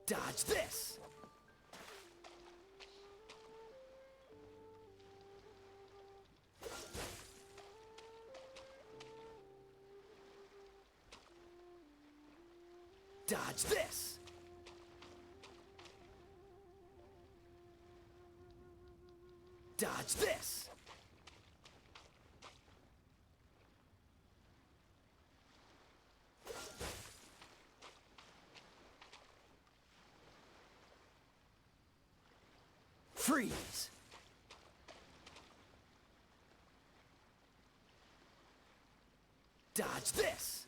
Dodge this! Dodge this! Dodge this! Freeze! Dodge this!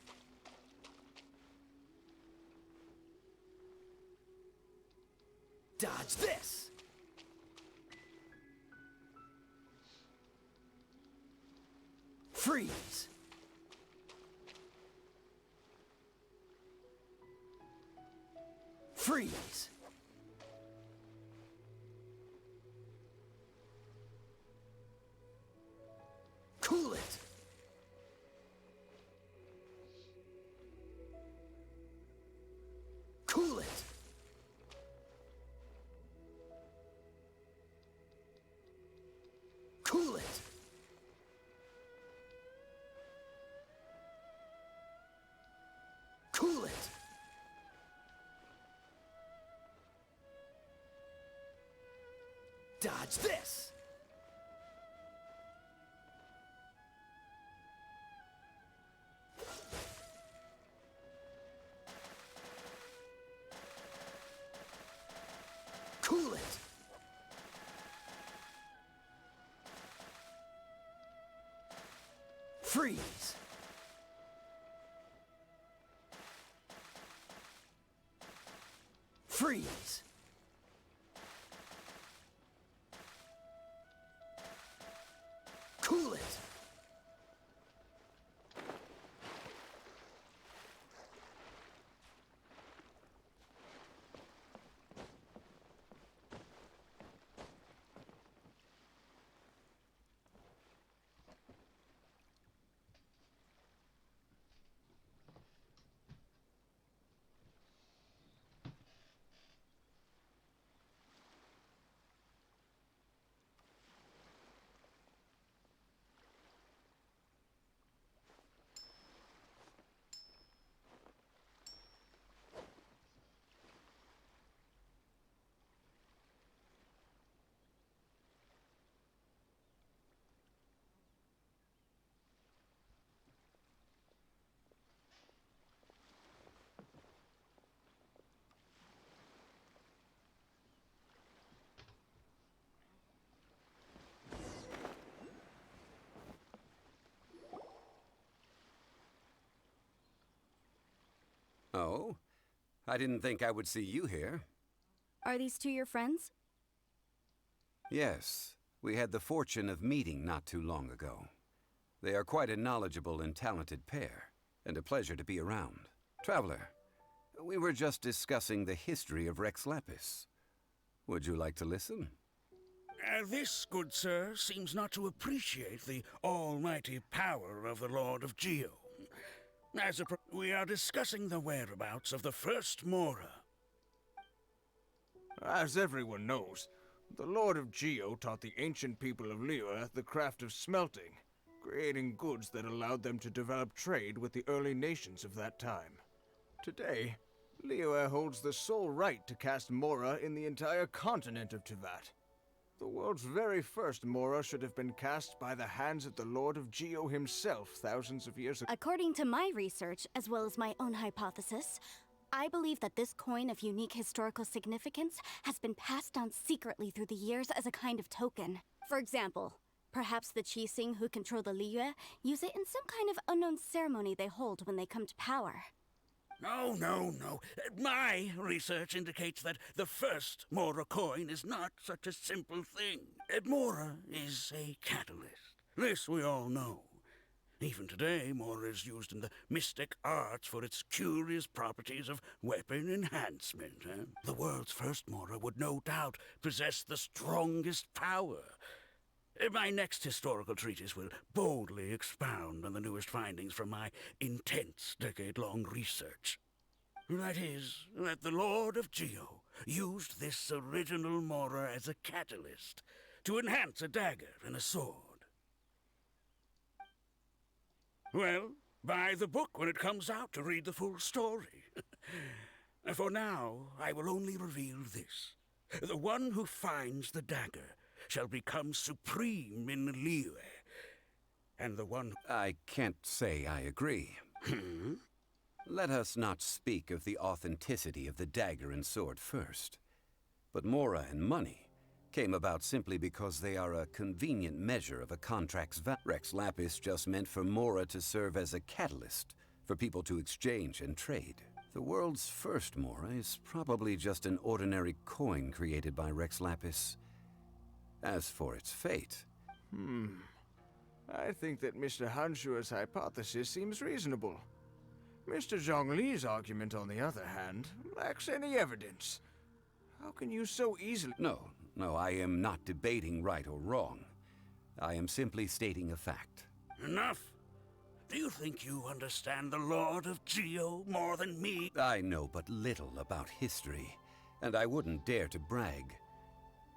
Dodge this! Freeze! Freeze! Cool it! Cool it! Cool it! Cool it! Dodge this! Cool it! Freeze! Freeze! Cool it! Oh? I didn't think I would see you here. Are these two your friends? Yes, we had the fortune of meeting not too long ago. They are quite a knowledgeable and talented pair, and a pleasure to be around. Traveler, we were just discussing the history of Rex Lapis. Would you like to listen? This, good sir, seems not to appreciate the almighty power of the Lord of Geo. We are discussing the whereabouts of the first Mora. As everyone knows, the Lord of Geo taught the ancient people of Liyue the craft of smelting, creating goods that allowed them to develop trade with the early nations of that time. Today, Liyue holds the sole right to cast Mora in the entire continent of Teyvat. The world's very first Mora should have been cast by the hands of the Lord of Geo himself thousands of years ago. According to my research, as well as my own hypothesis, I believe that this coin of unique historical significance has been passed down secretly through the years as a kind of token. For example, perhaps the Qixing who control the Liyue use it in some kind of unknown ceremony they hold when they come to power. No, no, no. My research indicates that the first Mora coin is not such a simple thing. Mora is a catalyst. This we all know. Even today, Mora is used in the mystic arts for its curious properties of weapon enhancement. The world's first Mora would no doubt possess the strongest power. My next historical treatise will boldly expound on the newest findings from my intense decade-long research. That is, that the Lord of Geo used this original Mora as a catalyst to enhance a dagger and a sword. Well, buy the book when it comes out to read the full story. For now, I will only reveal this. The one who finds the dagger shall become supreme in Liyue, and the one... I can't say I agree. Let us not speak of the authenticity of the dagger and sword first. But Mora and money came about simply because they are a convenient measure of a contract's value. Rex Lapis just meant for Mora to serve as a catalyst for people to exchange and trade. The world's first Mora is probably just an ordinary coin created by Rex Lapis. As for its fate... I think that Mr. Hanshua's hypothesis seems reasonable. Mr. Zhongli's argument, on the other hand, lacks any evidence. How can you so easily... No, I am not debating right or wrong. I am simply stating a fact. Enough! Do you think you understand the Lord of Geo more than me? I know but little about history, and I wouldn't dare to brag.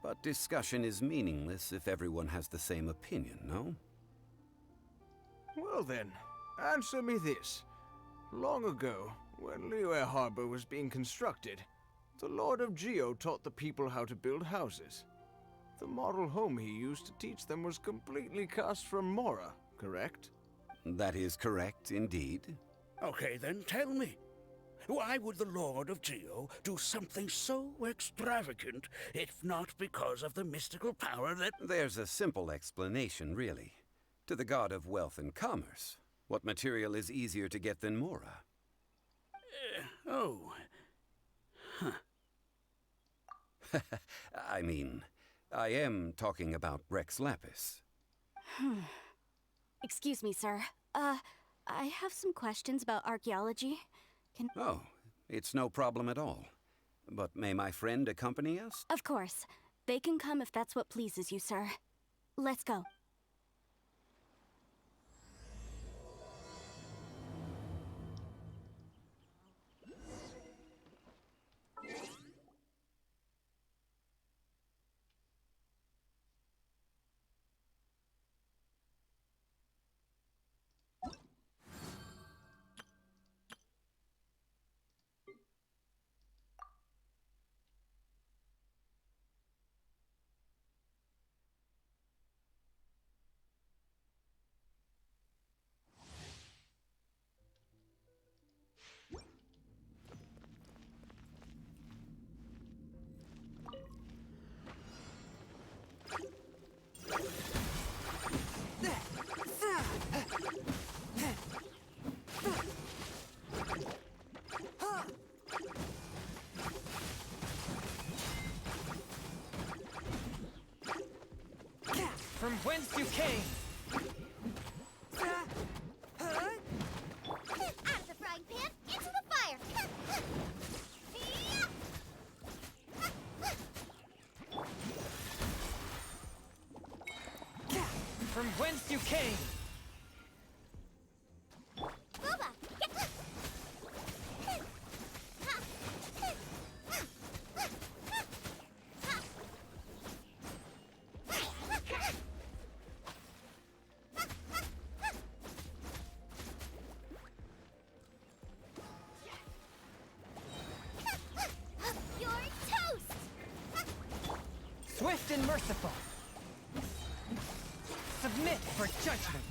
But discussion is meaningless if everyone has the same opinion, no? Well then, answer me this. Long ago, when Liyue Harbor was being constructed, the Lord of Geo taught the people how to build houses. The model home he used to teach them was completely cast from Mora, correct? That is correct, indeed. Okay, then tell me. Why would the Lord of Geo do something so extravagant, if not because of the mystical power that... There's a simple explanation, really. To the god of wealth and commerce, what material is easier to get than Mora? I mean, I am talking about Rex Lapis. Excuse me, sir. I have some questions about archaeology. Oh, it's no problem at all. But may my friend accompany us? Of course. They can come if that's what pleases you, sir. Let's go. From whence you came! Out of the frying pan, into the fire! From whence you came! Booba! You're toast! Swift and merciful! Submit for judgment!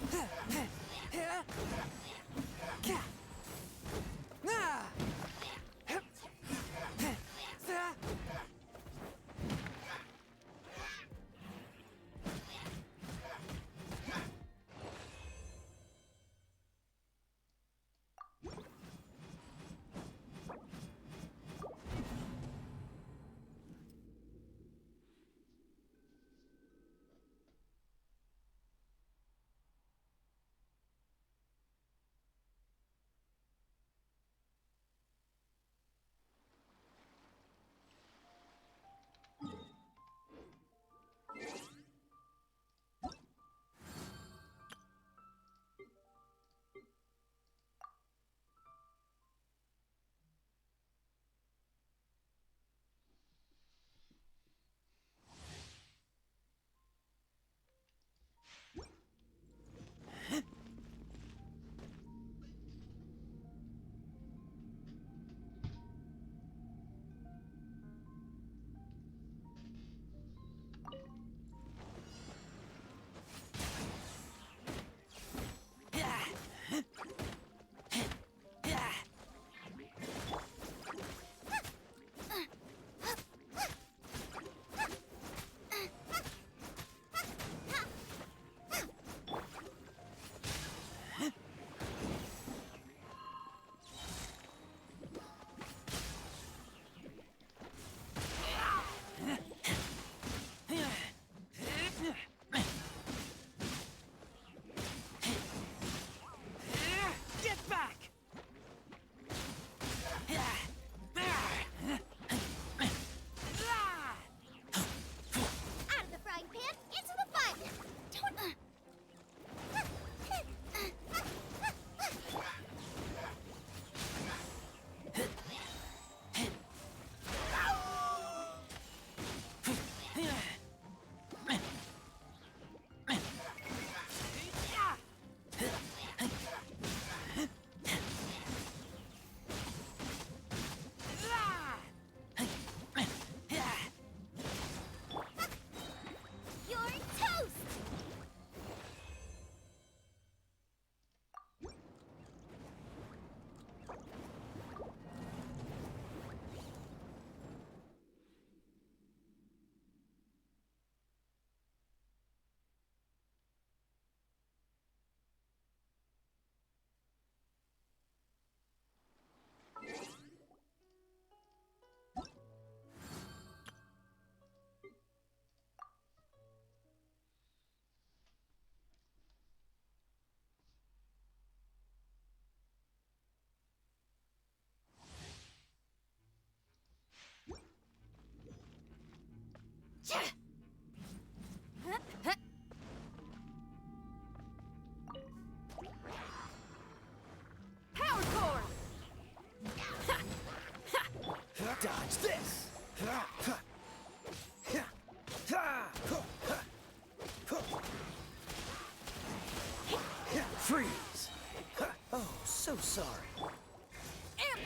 so sorry. Amp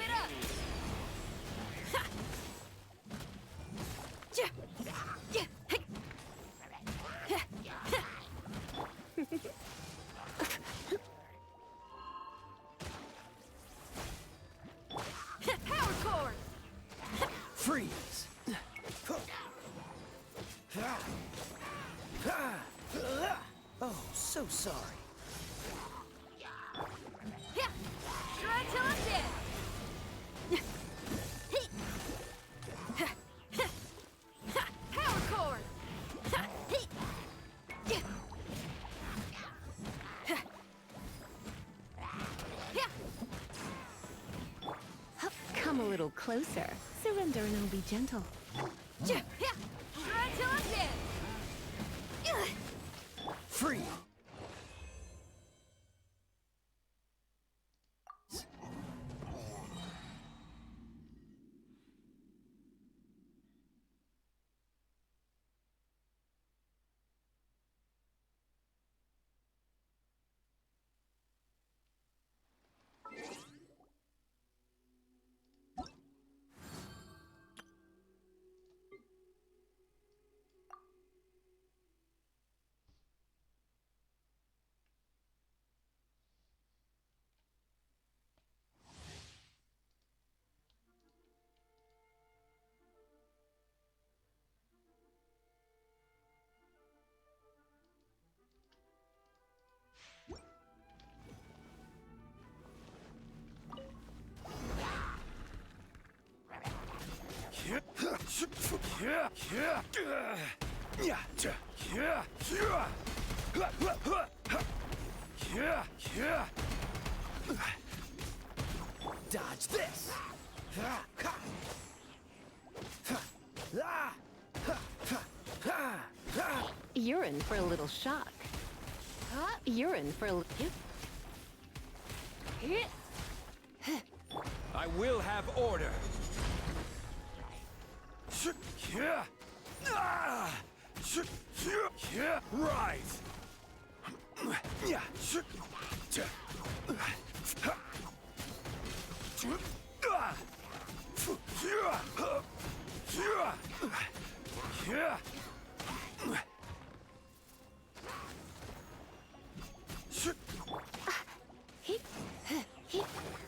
it up! Ha! Yeah. Yeah. Hey. Yeah. Power cord! Freeze. Oh, so sorry. Yeah. Try till I'm dead. Power cord! Come a little closer. Surrender and I'll be gentle. Try till I'm dead. Freeze. Dodge this. You're in for a little shock. You're in for a little... I will have order. Right.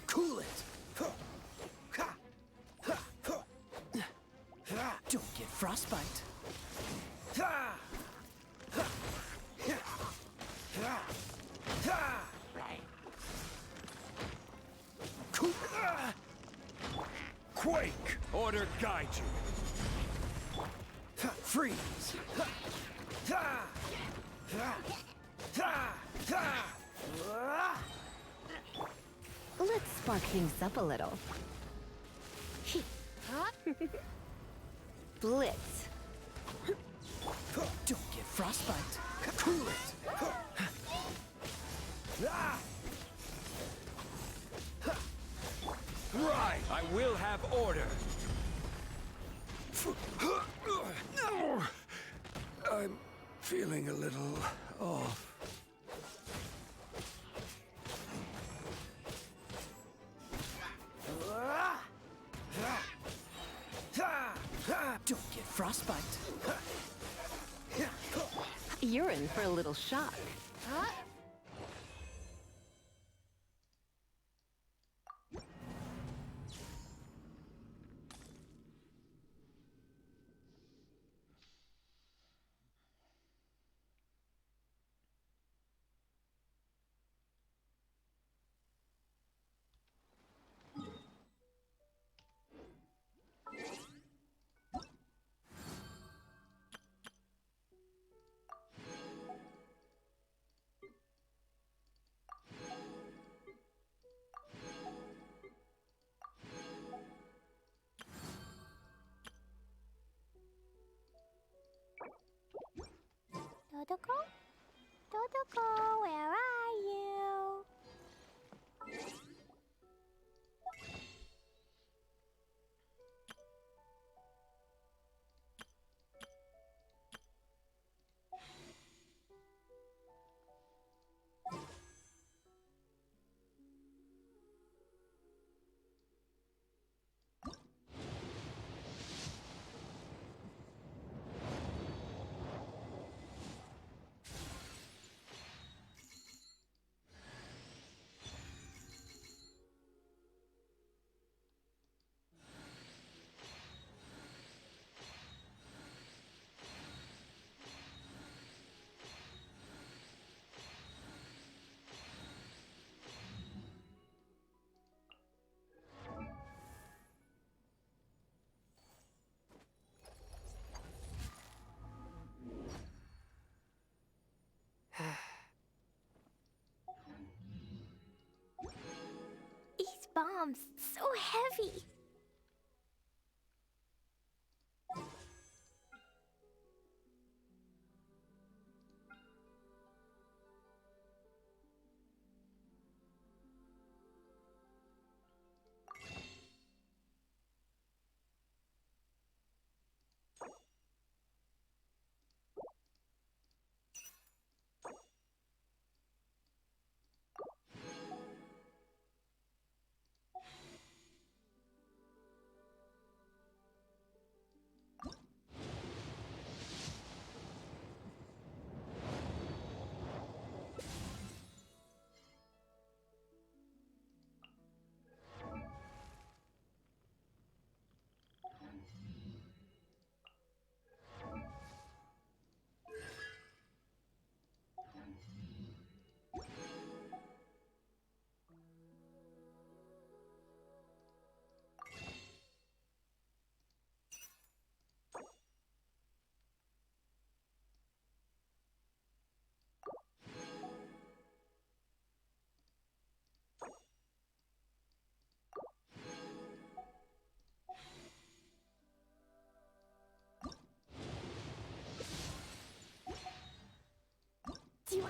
Cool it. Don't get frostbite. Quake! Order guide you. Freeze! Let's spark things up a little. Blitz. Don't get frostbite. Cool it. Right. I will have order. I'm feeling a little off. Don't get frostbite. You're in for a little shock. Dodoko? Dodoko, where are you? so heavy. Do you...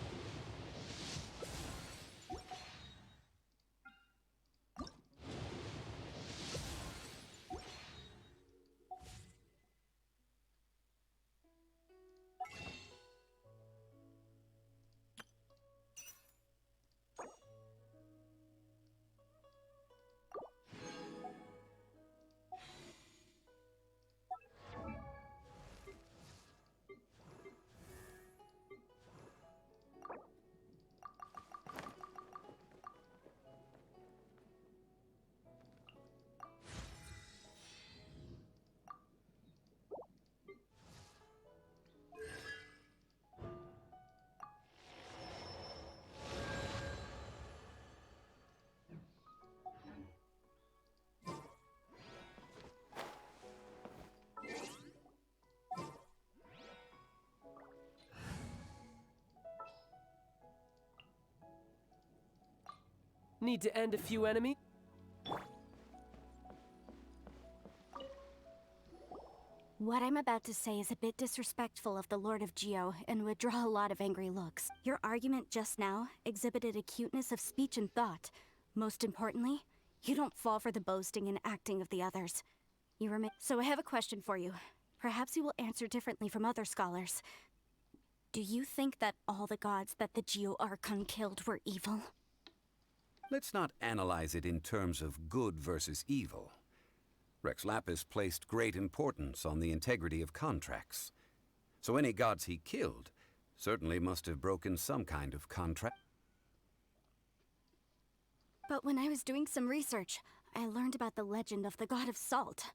Need to end a few enemies? What I'm about to say is a bit disrespectful of the Lord of Geo and would draw a lot of angry looks. Your argument just now exhibited acuteness of speech and thought. Most importantly, you don't fall for the boasting and acting of the others. You remain. So I have a question for you. Perhaps you will answer differently from other scholars. Do you think that all the gods that the Geo Archon killed were evil? Let's not analyze it in terms of good versus evil. Rex Lapis placed great importance on the integrity of contracts. So any gods he killed certainly must have broken some kind of contract. But when I was doing some research, I learned about the legend of the god of salt.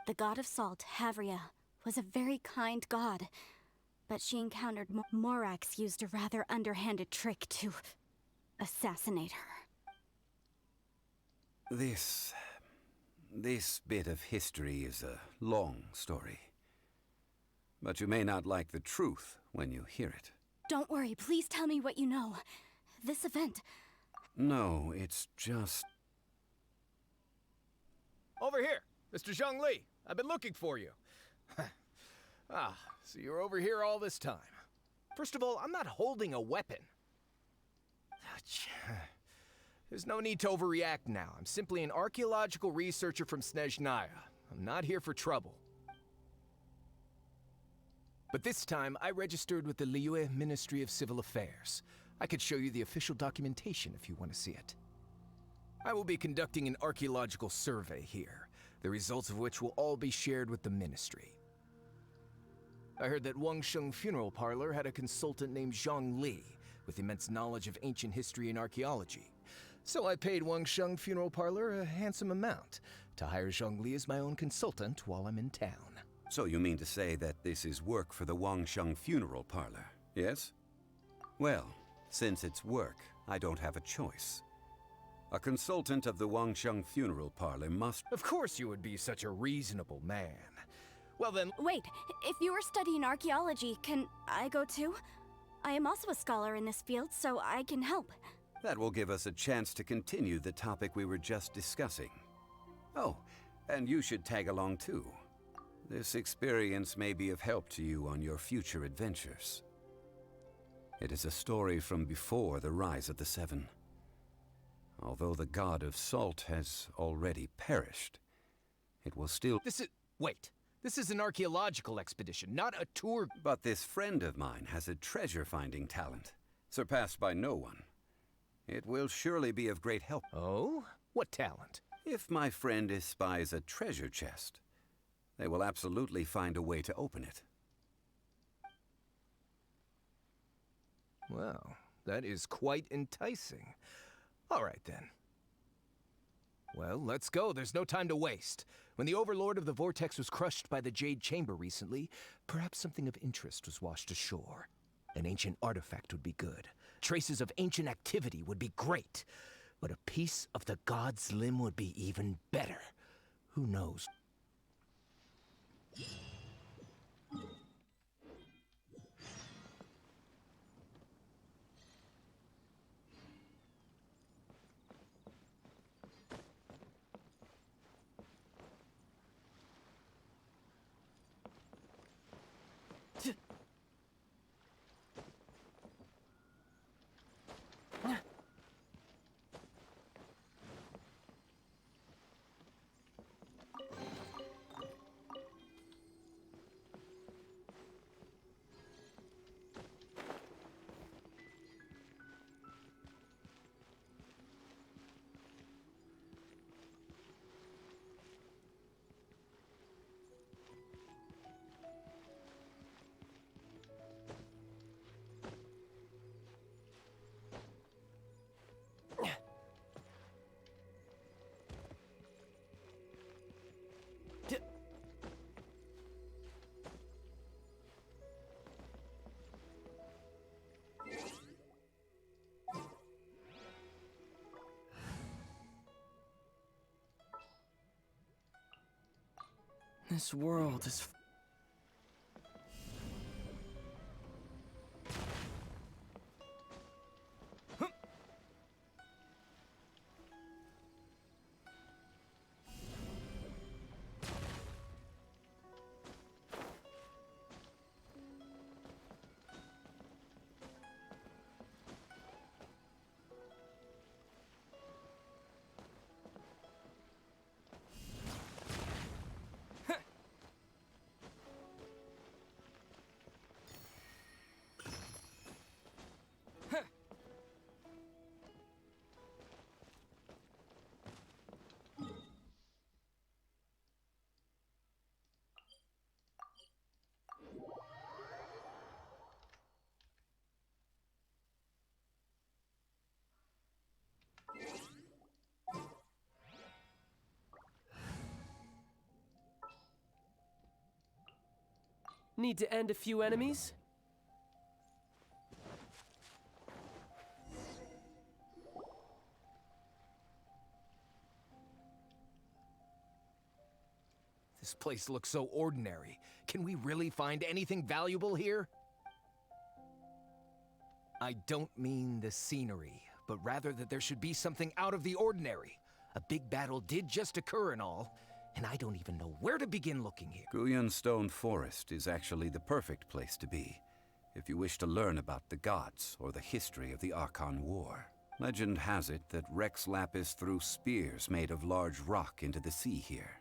The god of salt, Havria, was a very kind god, but she encountered Morax used a rather underhanded trick to assassinate her. This bit of history is a long story. But you may not like the truth when you hear it. Don't worry, please tell me what you know. This event... No, it's just... Over here, Mr. Zhongli. I've been looking for you. So you're over here all this time. First of all, I'm not holding a weapon. There's no need to overreact now. I'm simply an archaeological researcher from Snezhnaya. I'm not here for trouble. But this time, I registered with the Liyue Ministry of Civil Affairs. I could show you the official documentation if you want to see it. I will be conducting an archaeological survey here, the results of which will all be shared with the ministry. I heard that Wangsheng Funeral Parlor had a consultant named Zhongli, with immense knowledge of ancient history and archaeology. So I paid Wangsheng Funeral Parlor a handsome amount to hire Zhongli as my own consultant while I'm in town. So you mean to say that this is work for the Wangsheng Funeral Parlor, yes? Well, since it's work, I don't have a choice. A consultant of the Wangsheng Funeral Parlor must... Of course you would be such a reasonable man. Well then... Wait, if you are studying archaeology, can I go too? I am also a scholar in this field, so I can help. That will give us a chance to continue the topic we were just discussing. Oh, and you should tag along too. This experience may be of help to you on your future adventures. It is a story from before the rise of the Seven. Although the god of salt has already perished, it will still... Wait. This is an archaeological expedition, not a tour... But this friend of mine has a treasure-finding talent, surpassed by no one. It will surely be of great help. Oh? What talent? If my friend espies a treasure chest, they will absolutely find a way to open it. Well, that is quite enticing. All right, then. Well, let's go. There's no time to waste. When the Overlord of the Vortex was crushed by the Jade Chamber recently, perhaps something of interest was washed ashore. An ancient artifact would be good. Traces of ancient activity would be great. But a piece of the god's limb would be even better. Who knows? This world is... Need to end a few enemies? This place looks so ordinary. Can we really find anything valuable here? I don't mean the scenery, but rather that there should be something out of the ordinary. A big battle did just occur and all, and I don't even know where to begin looking here. Guyan Stone Forest is actually the perfect place to be, if you wish to learn about the gods or the history of the Archon War. Legend has it that Rex Lapis threw spears made of large rock into the sea here,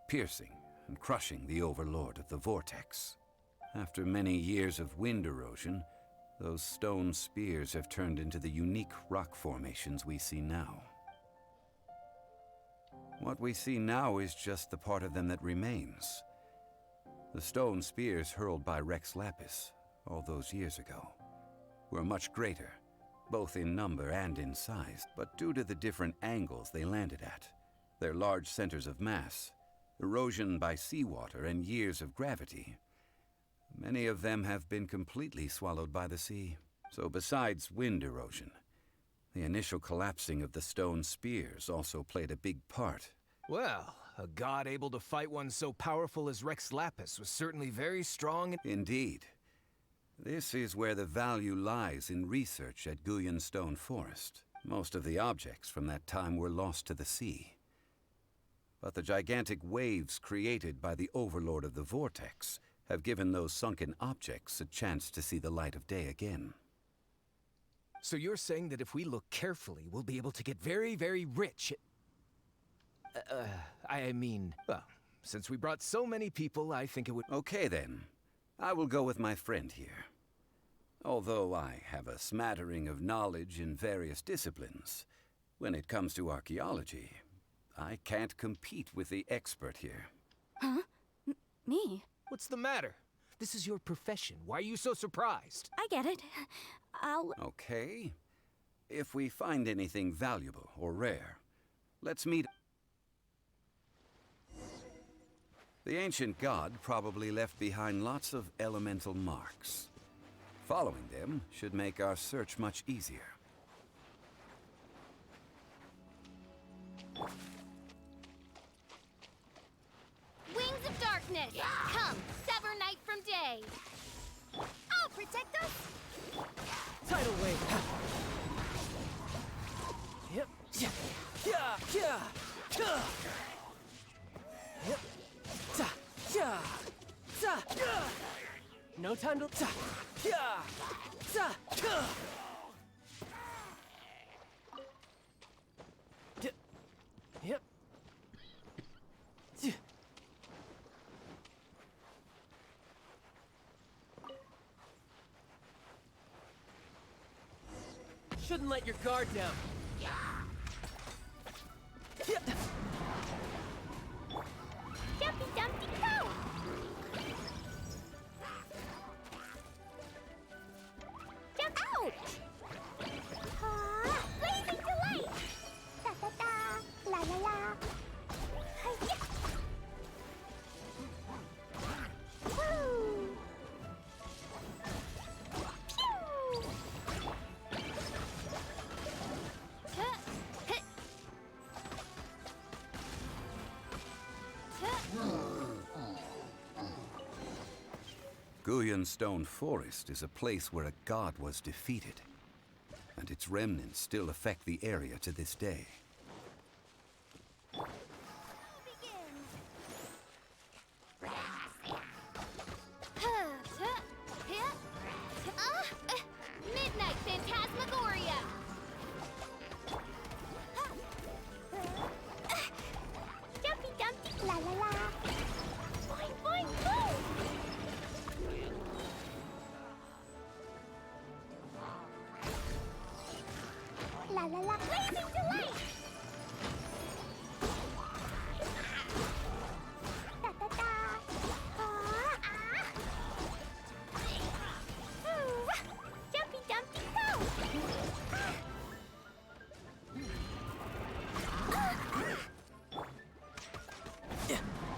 piercing and crushing the Overlord of the Vortex. After many years of wind erosion, those stone spears have turned into the unique rock formations we see now. What we see now is just the part of them that remains. The stone spears hurled by Rex Lapis all those years ago were much greater, both in number and in size, but due to the different angles they landed at, their large centers of mass, erosion by seawater, and years of gravity, many of them have been completely swallowed by the sea. So besides wind erosion, the initial collapsing of the stone spears also played a big part. Well, a god able to fight one so powerful as Rex Lapis was certainly very strong and... Indeed. This is where the value lies in research at Guyan Stone Forest. Most of the objects from that time were lost to the sea. But the gigantic waves created by the Overlord of the Vortex have given those sunken objects a chance to see the light of day again. So you're saying that if we look carefully, we'll be able to get very, very rich? I mean, well, since we brought so many people, I think it would... Okay then. I will go with my friend here. Although I have a smattering of knowledge in various disciplines, when it comes to archaeology, I can't compete with the expert here. Huh? Me? What's the matter? This is your profession. Why are you so surprised? I get it. I'll... Okay. If we find anything valuable or rare, let's meet... The ancient god probably left behind lots of elemental marks. Following them should make our search much easier. Wings of darkness! Come, sever night from day! I'll protect us! Tidal wave. Yep. Yeah. Yeah. Yeah. Yeah. Yep. Ta. Yeah. Ta. Yeah. No time to. Ta. Yeah. Ta. Yeah. Yep. Yep. Yeah. Shouldn't let your guard down. Yeah. Jumpy Dumpty go! Jump out! Blazing delight! Da da da! La la la! Hi-ya! Woo! Pew! Huh, hit. Guyan Stone Forest is a place where a god was defeated, and its remnants still affect the area to this day. Midnight Phantasmagoria! Jumpy Dumpty, la la la! Boing boing boing! La la la, blazing delight! Da da da! Ooh, Jumpy Dumpty go!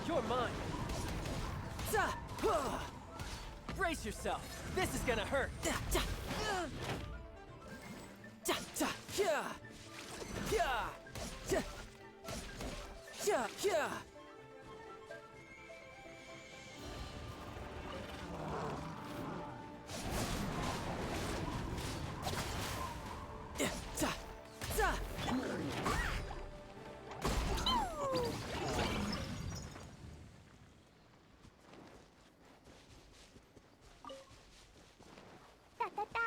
You're mine. Ta. Brace yourself. This is gonna hurt. Ta. Ta. Ta. Ta. Yeah. Yeah. Ta. Yeah. Yeah. Yeah. Ta. Ta. Da da da!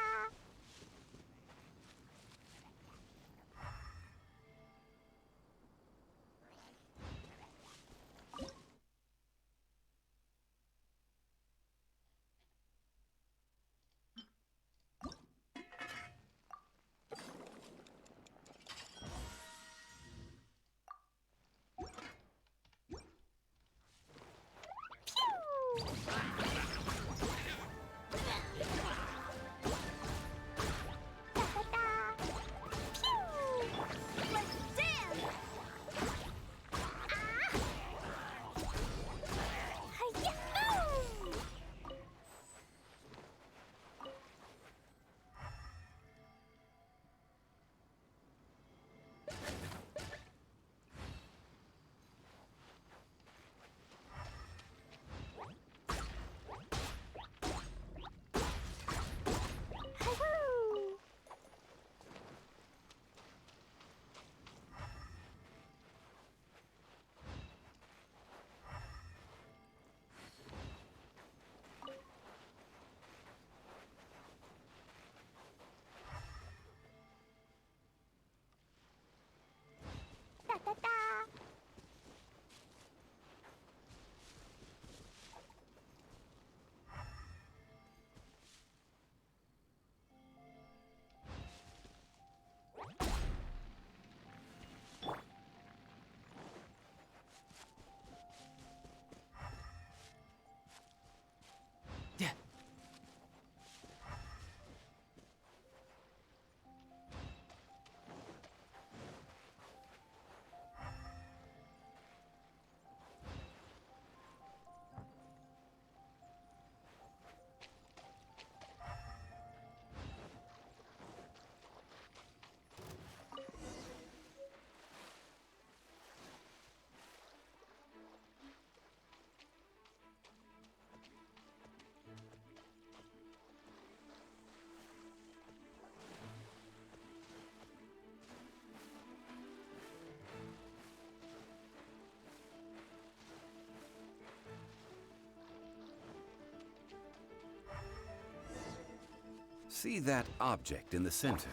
See that object in the center?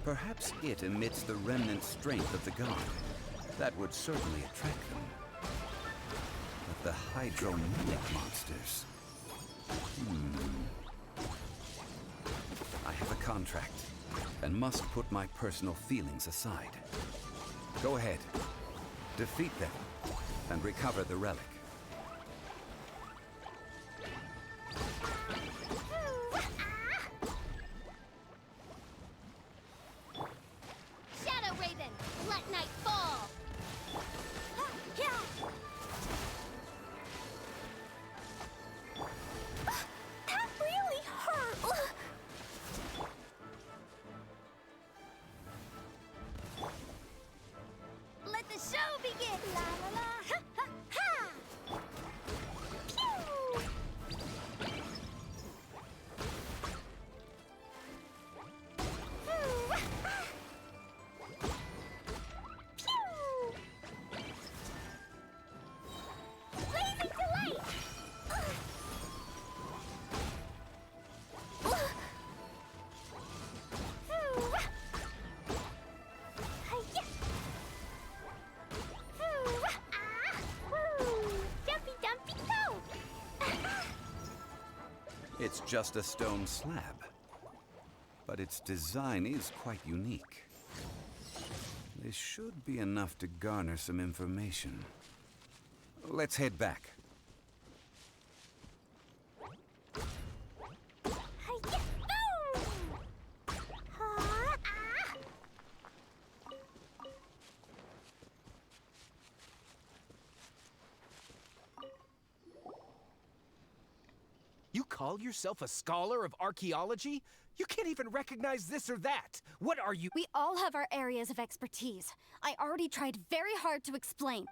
Perhaps it emits the remnant strength of the god. That would certainly attract them. But the hydromimic monsters... I have a contract, and must put my personal feelings aside. Go ahead. Defeat them, and recover the relic. Shadow Raven, let night fall! That really hurt! Let the show begin! La la la! Ha ha ha! Pew! Ooh, ah. Pew! Blazing delight! Ooh, ah. Hi-ya! Ooh, ah, woo. Jumpy dumpy go! It's just a stone slab. But its design is quite unique. This should be enough to garner some information. Let's head back. Hi-ya! Boom! Ha, ah. You call yourself a scholar of archaeology? You can't even recognize this or that. What are you? We all have our areas of expertise. I already tried very hard to explain.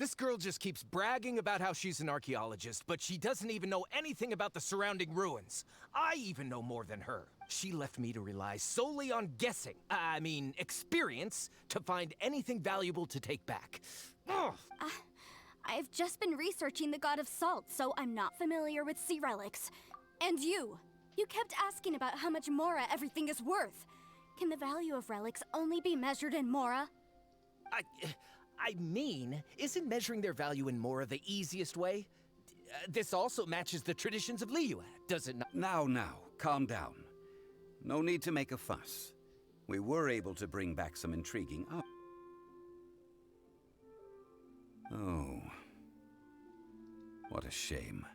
This girl just keeps bragging about how she's an archaeologist, but she doesn't even know anything about the surrounding ruins. I even know more than her. She left me to rely solely on guessing, experience, to find anything valuable to take back. Ugh. I've just been researching the god of salt, so I'm not familiar with sea relics. And you kept asking about how much Mora everything is worth. Can the value of relics only be measured in Mora? Isn't measuring their value in Mora the easiest way? This also matches the traditions of Liyue, does it not? Now, calm down. No need to make a fuss. We were able to bring back some intriguing Oh. What a shame.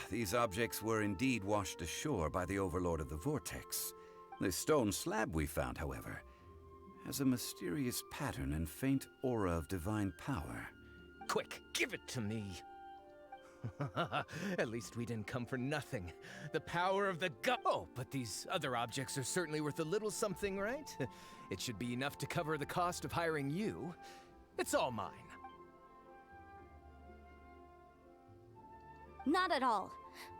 These objects were indeed washed ashore by the Overlord of the Vortex. The stone slab we found, however, has a mysterious pattern and faint aura of divine power. Quick, give it to me. At least we didn't come for nothing. The power of the god. Oh, but these other objects are certainly worth a little something, right? It should be enough to cover the cost of hiring you. It's all mine. Not at all.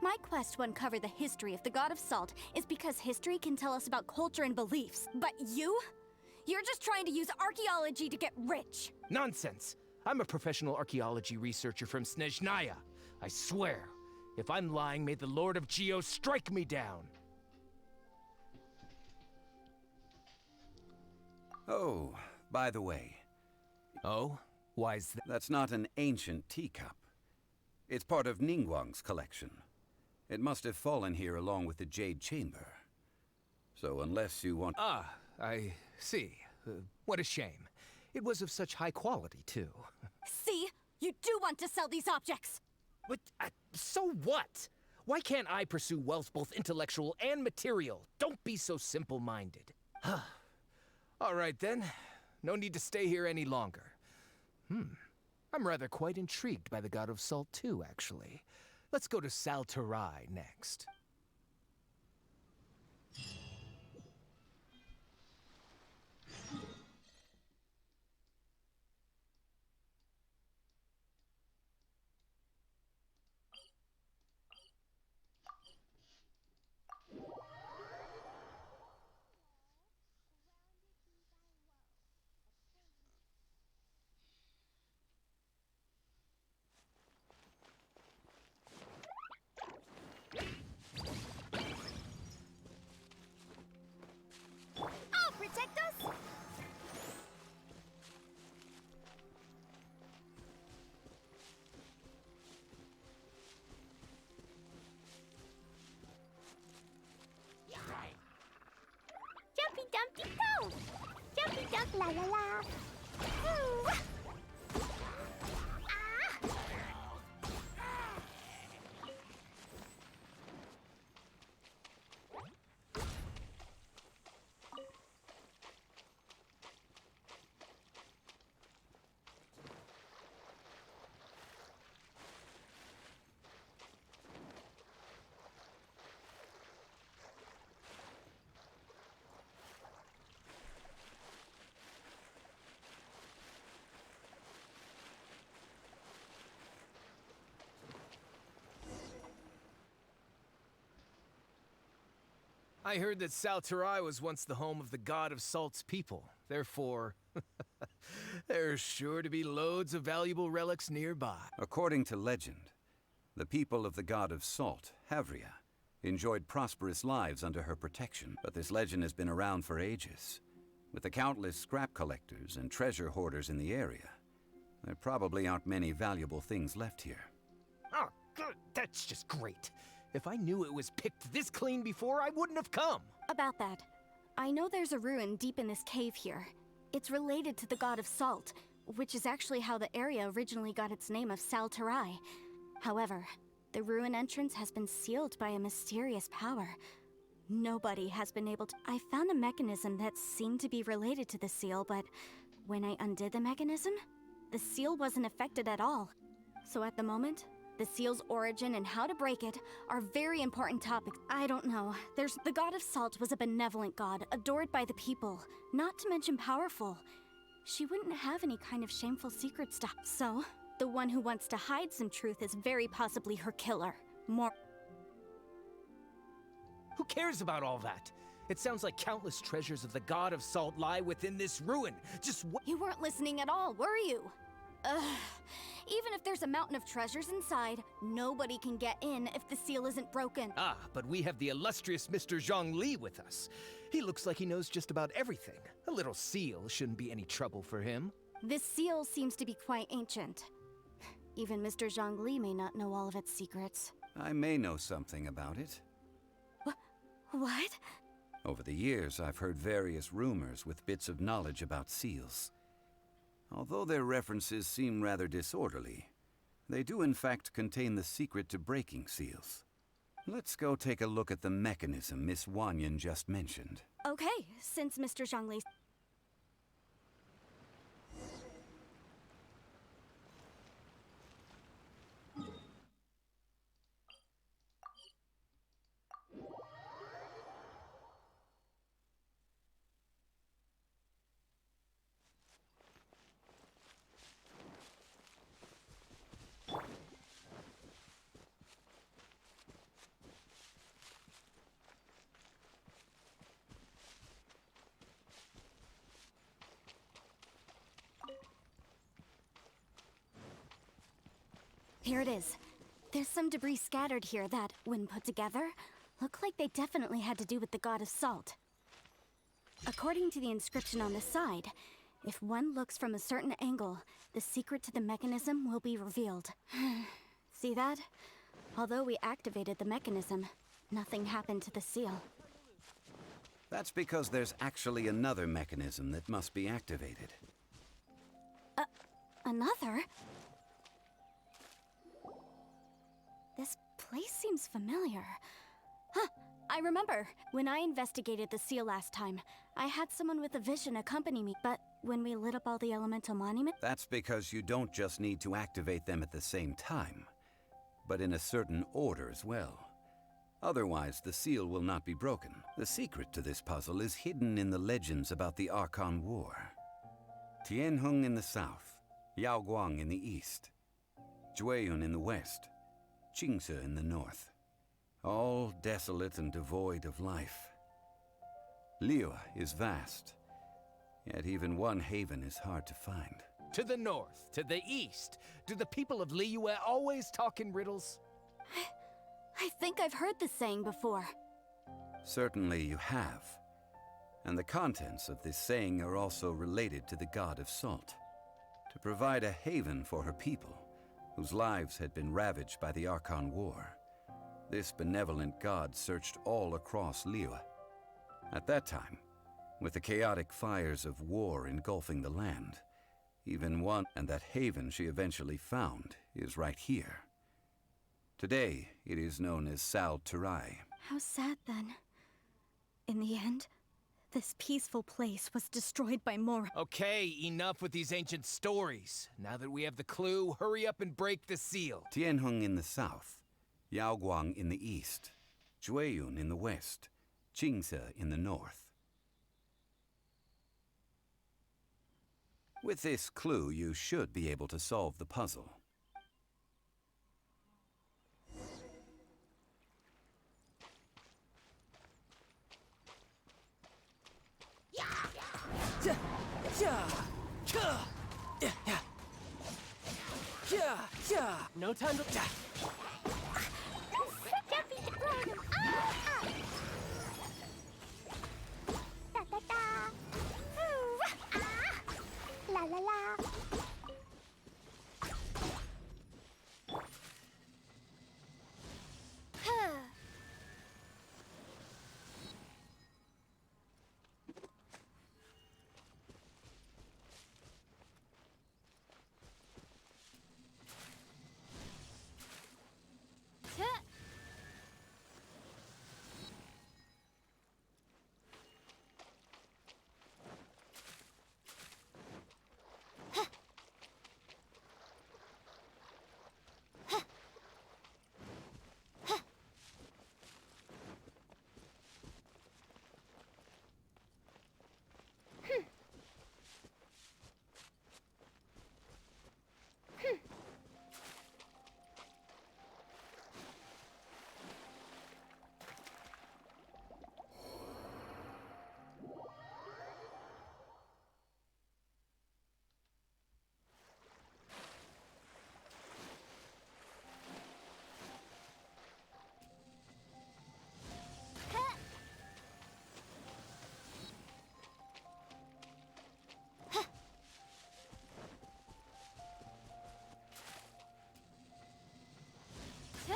My quest to uncover the history of the god of salt is because history can tell us about culture and beliefs. But you're just trying to use archaeology to get rich. Nonsense! I'm a professional archaeology researcher from Snezhnaya. I swear, if I'm lying, may the Lord of Geo strike me down. Oh, by the way. Oh? Why is that? That's not an ancient teacup. It's part of Ningguang's collection. It must have fallen here along with the Jade Chamber. So unless you want... Ah, I see. What a shame. It was of such high quality, too. See? You do want to sell these objects! But, so what? Why can't I pursue wealth both intellectual and material? Don't be so simple-minded. All right, then. No need to stay here any longer. I'm rather quite intrigued by the God of Salt, too, actually. Let's go to Saltarai next. La la la. Ooh. Ah. I heard that Salterai was once the home of the god of Salt's people. Therefore, there's sure to be loads of valuable relics nearby. According to legend, the people of the god of Salt, Havria, enjoyed prosperous lives under her protection. But this legend has been around for ages. With the countless scrap collectors and treasure hoarders in the area, there probably aren't many valuable things left here. Oh, good. That's just great. If I knew it was picked this clean before, I wouldn't have come. About that, I know there's a ruin deep in this cave here. It's related to the god of Salt, which is actually how the area originally got its name of Salterai. However, the ruin entrance has been sealed by a mysterious power. Nobody has been able to... I found a mechanism that seemed to be related to the seal, but when I undid the mechanism, the seal wasn't affected at all. So at the moment, the seal's origin and how to break it are very important topics. I don't know. The god of Salt was a benevolent god, adored by the people, not to mention powerful. She wouldn't have any kind of shameful secrets to... So, the one who wants to hide some truth is very possibly her killer. Who cares about all that? It sounds like countless treasures of the god of Salt lie within this ruin. Just what? You weren't listening at all, were you? Ugh. Even if there's a mountain of treasures inside, nobody can get in if the seal isn't broken. Ah, but we have the illustrious Mr. Zhongli with us. He looks like he knows just about everything. A little seal shouldn't be any trouble for him. This seal seems to be quite ancient. Even Mr. Zhongli may not know all of its secrets. I may know something about it. What? Over the years, I've heard various rumors with bits of knowledge about seals. Although their references seem rather disorderly, they do in fact contain the secret to breaking seals. Let's go take a look at the mechanism Miss Wanyan just mentioned. Okay, since Mr. Zhongli... Here it is. There's some debris scattered here that, when put together, look like they definitely had to do with the god of Salt. According to the inscription on the side, if one looks from a certain angle, the secret to the mechanism will be revealed. See that? Although we activated the mechanism, nothing happened to the seal. That's because there's actually another mechanism that must be activated. Another? This place seems familiar. Huh, I remember. When I investigated the seal last time, I had someone with a vision accompany me, but when we lit up all the elemental monuments... That's because you don't just need to activate them at the same time, but in a certain order as well. Otherwise, the seal will not be broken. The secret to this puzzle is hidden in the legends about the Archon War. Tianheng in the south, Yaoguang in the east, Jueyun in the west, Qingce in the north. All desolate and devoid of life. Liyue is vast, yet even one haven is hard to find. To the north, to the east. Do the people of Liyue always talk in riddles? I think I've heard this saying before. Certainly you have. And the contents of this saying are also related to the god of Salt. To provide a haven for her people, whose lives had been ravaged by the Archon War, this benevolent god searched all across Liyue. At that time, with the chaotic fires of war engulfing the land. Even one, and that haven she eventually found is right here. Today, it is known as Sal Turai. How sad then. In the end, this peaceful place was destroyed by more. Okay, enough with these ancient stories. Now that we have the clue, hurry up and break the seal. Tianheng in the south, Yaoguang in the east, Jueyun in the west, Qingce in the north. With this clue, you should be able to solve the puzzle. No time to. La la la.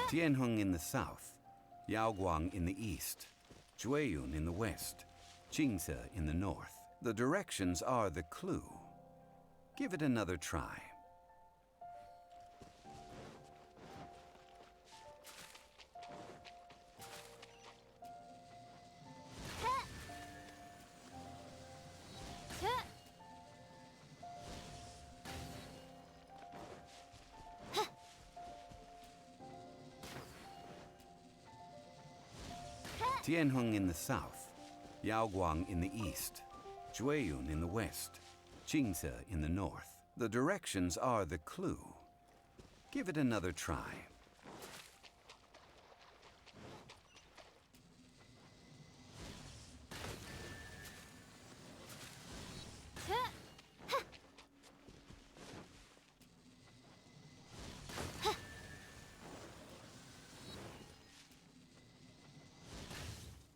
Tianheng in the south, Yaoguang in the east, Jueyun in the west, Qingce in the north. The directions are the clue. Give it another try. Tianheng in the south, Yaoguang in the east, Jueyun in the west, Qingce in the north. The directions are the clue. Give it another try.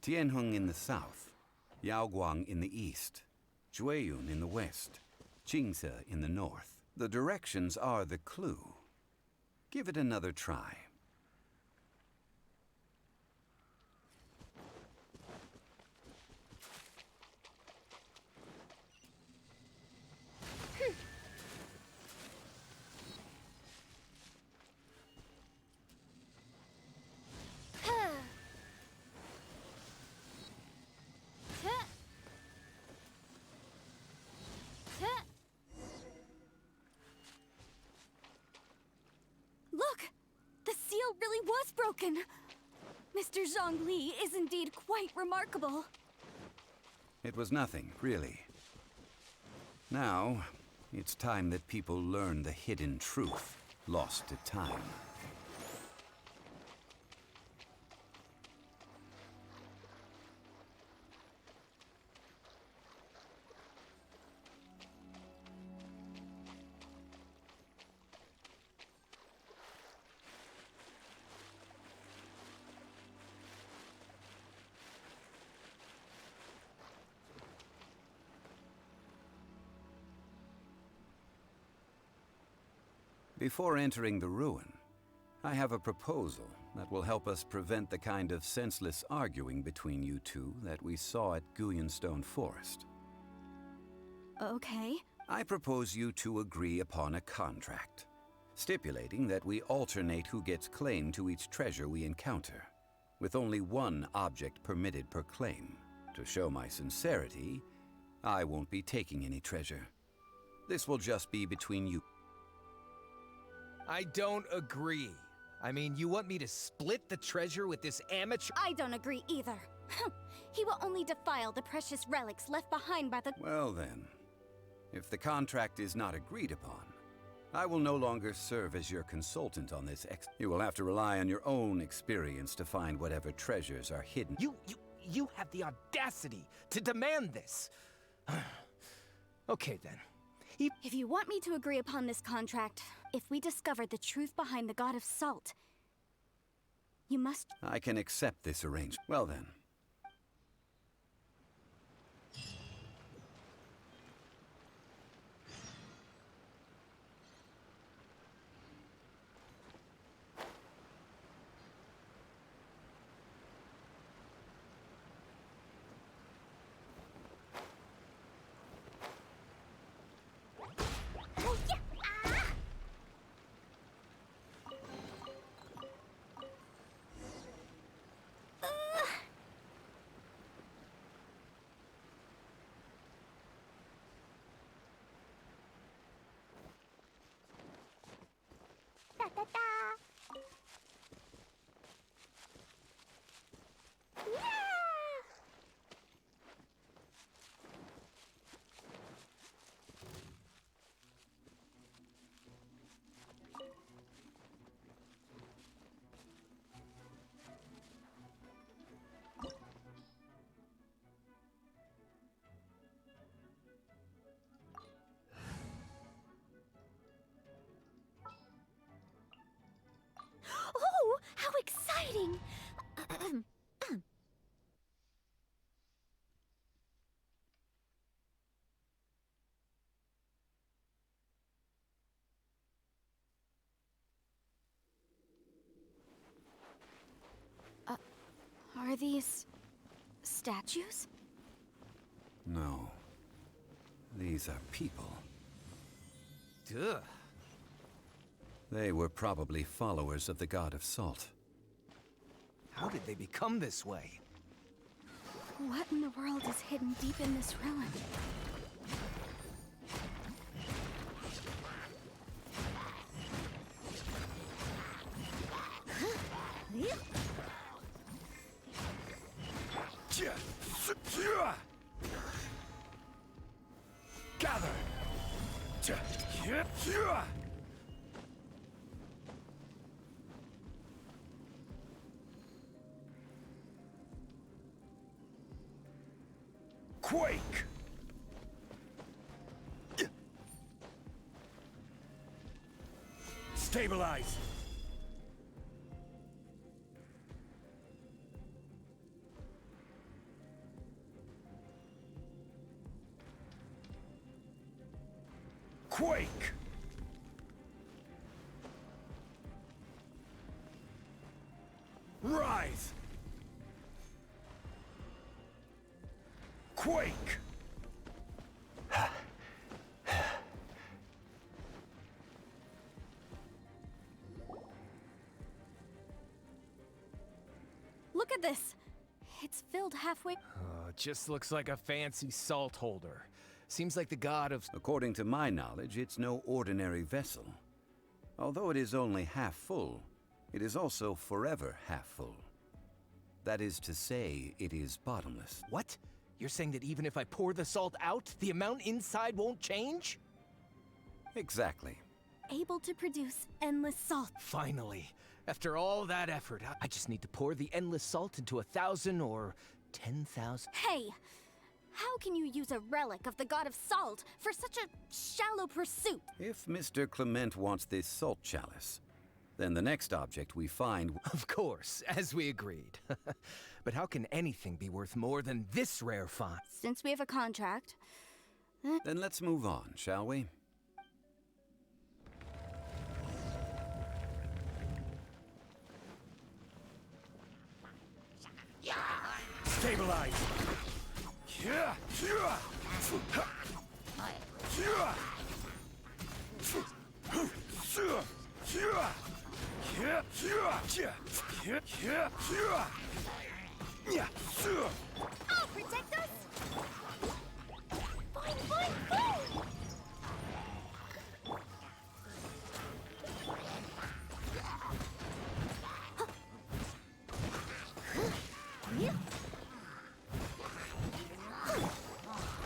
Tianheng in the south, Yaoguang in the east, Jueyun in the west, Qingce in the north. The directions are the clue. Give it another try. Look! The seal really was broken! Mr. Zhongli is indeed quite remarkable. It was nothing, really. Now, it's time that people learn the hidden truth, lost to time. Before entering the ruin, I have a proposal that will help us prevent the kind of senseless arguing between you two that we saw at Guyenstone Forest. Okay. I propose you two agree upon a contract, stipulating that we alternate who gets claim to each treasure we encounter, with only one object permitted per claim. To show my sincerity, I won't be taking any treasure. This will just be between you. I don't agree. I mean, you want me to split the treasure with this amateur? I don't agree either. He will only defile the precious relics left behind by the... Well then, if the contract is not agreed upon, I will no longer serve as your consultant on this You will have to rely on your own experience to find whatever treasures are hidden. You have the audacity to demand this. Okay then. If you want me to agree upon this contract, if we discover the truth behind the God of Salt, you must... I can accept this arrangement. Well then. Oh, how exciting! Are these... statues? No. These are people. Duh. They were probably followers of the God of Salt. How did they become this way? What in the world is hidden deep in this ruin? Gather! Quake! Stabilize! Quake! Rise! Quake! Look at this! It's filled halfway... Oh, it just looks like a fancy salt holder. Seems like the god of... According to my knowledge, it's no ordinary vessel. Although it is only half full, it is also forever half full. That is to say, it is bottomless. What? You're saying that even if I pour the salt out, the amount inside won't change? Exactly. Able to produce endless salt. Finally. After all that effort, I just need to pour the endless salt into 1,000 or 10,000... Hey! How can you use a relic of the God of Salt for such a shallow pursuit? If Mr. Clement wants this salt chalice, then the next object we find... Of course, as we agreed. But how can anything be worth more than this rare find? Since we have a contract... Then let's move on, shall we? I'll protect us! Boing, boing, boing!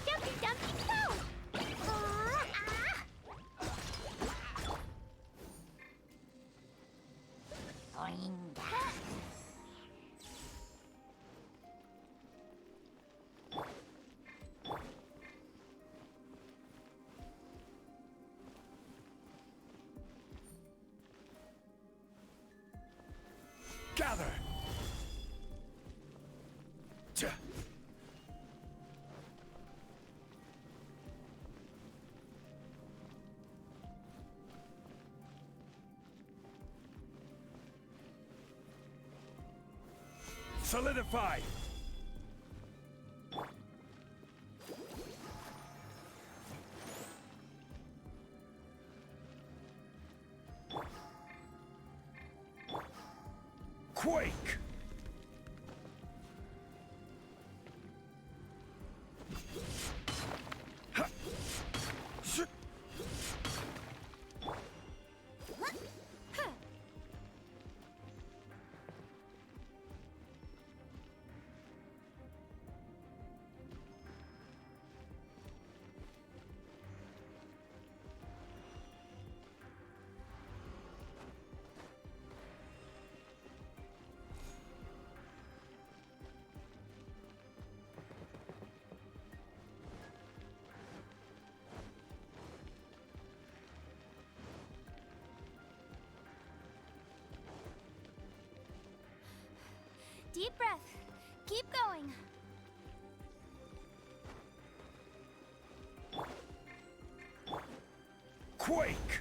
Dumpy, dumpy, go! Gather! Tch. Solidify! Quake! Ha! Sh- Deep breath. Keep going. Quake!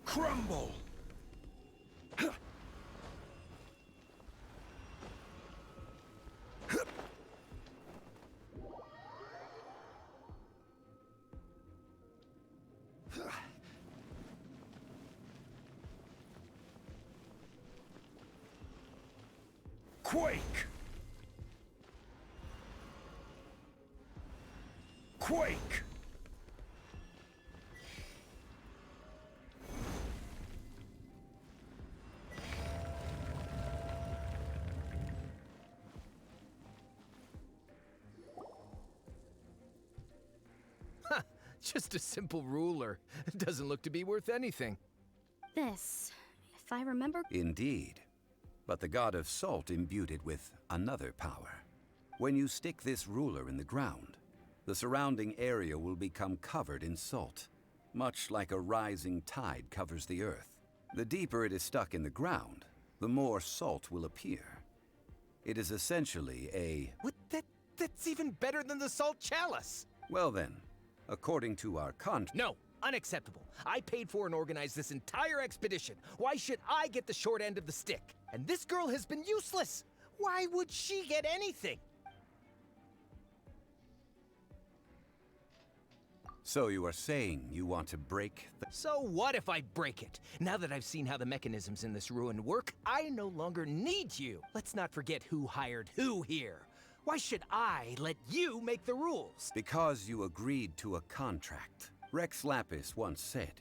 Crumble! Quake! Quake! Just a simple ruler. Doesn't look to be worth anything. This, if I remember. Indeed. But the god of salt imbued it with another power. When you stick this ruler in the ground, the surrounding area will become covered in salt, much like a rising tide covers the earth. The deeper it is stuck in the ground, the more salt will appear. It is essentially a... What? That's even better than the salt chalice! Well then, according to our contract... No, unacceptable. I paid for and organized this entire expedition. Why should I get the short end of the stick? And this girl has been useless. Why would she get anything? So you are saying you want to break the... So what if I break it? Now that I've seen how the mechanisms in this ruin work, I no longer need you. Let's not forget who hired who here. Why should I let you make the rules? Because you agreed to a contract. Rex Lapis once said,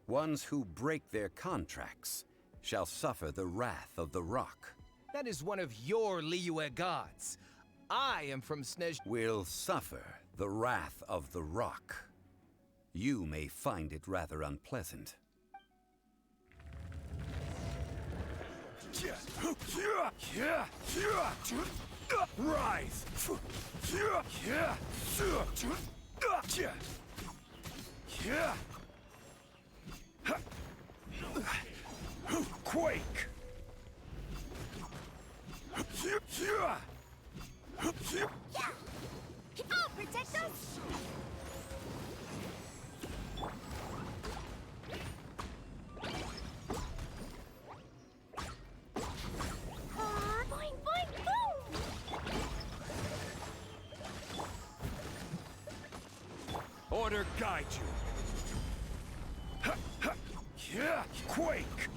"Ones who break their contracts shall suffer the wrath of the rock." That is one of your Liyue gods. I am from Snej... Will suffer the wrath of the rock. you may find it rather unpleasant. Rise! Quake! I'll protect us! Boing, boing, boom! Order guide you. Quake!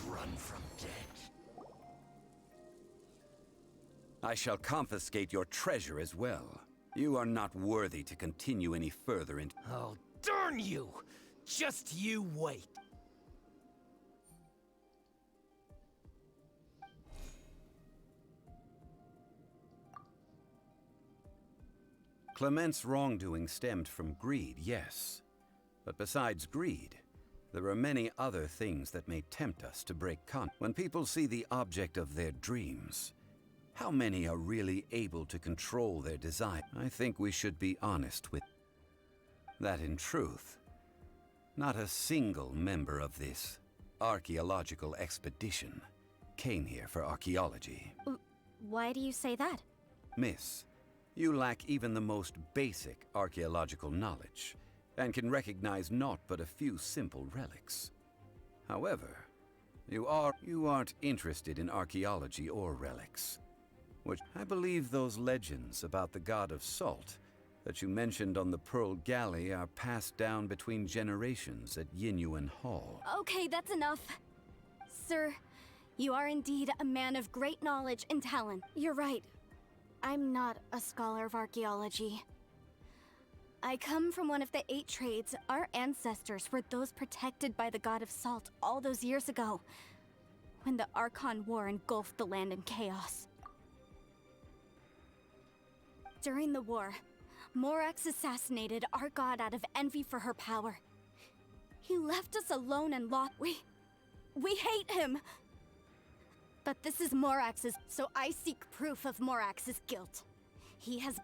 Run from death. I shall confiscate your treasure as well. You are not worthy to continue any further in... Oh, darn you! Just you wait. Clement's wrongdoing stemmed from greed, yes. But besides greed, there are many other things that may tempt us to break When people see the object of their dreams, how many are really able to control their desire? I think we should be honest with that. In truth, not a single member of this archaeological expedition came here for archaeology. Why do you say that? Miss, you lack even the most basic archaeological knowledge, and can recognize naught but a few simple relics. However, you aren't interested in archaeology or relics, which I believe those legends about the god of salt that you mentioned on the Pearl Galley are passed down between generations at Yinyuan Hall. Okay, that's enough. Sir, you are indeed a man of great knowledge and talent. You're right. I'm not a scholar of archaeology. I come from one of the 8 trades. Our ancestors were those protected by the god of salt all those years ago, when the Archon War engulfed the land in chaos. During the war, Morax assassinated our god out of envy for her power. He left us alone and lost. We hate him! But this is Morax's, so I seek proof of Morax's guilt. He has...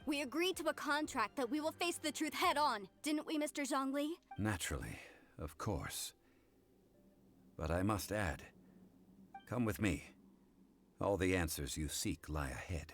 We agreed to a contract that we will face the truth head on, didn't we, Mr. Zhongli? Naturally, of course. But I must add, come with me. All the answers you seek lie ahead.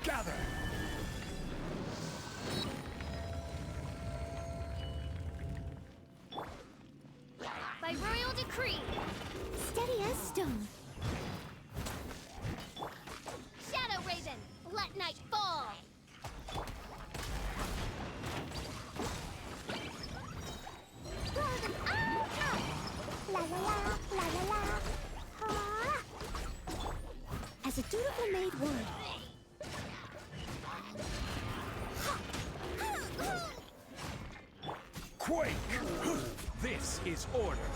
Gather! By royal decree! Steady as stone. Shadow Raven, let night fall! As a dutiful maid would. Quake! This is order.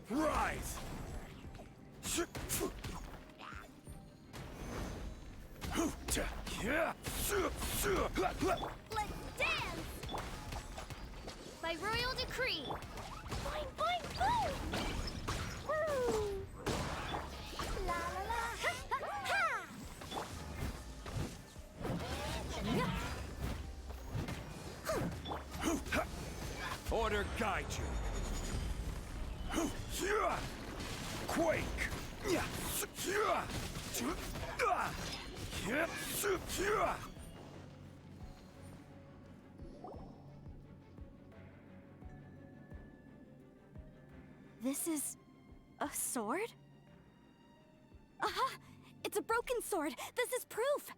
Rise! Let's dance! By royal decree! Boing, boing, boom! Woo! La la la! Ha ha ha! Order guide you. Quake! This is a sword? Aha! It's a broken sword! This is proof!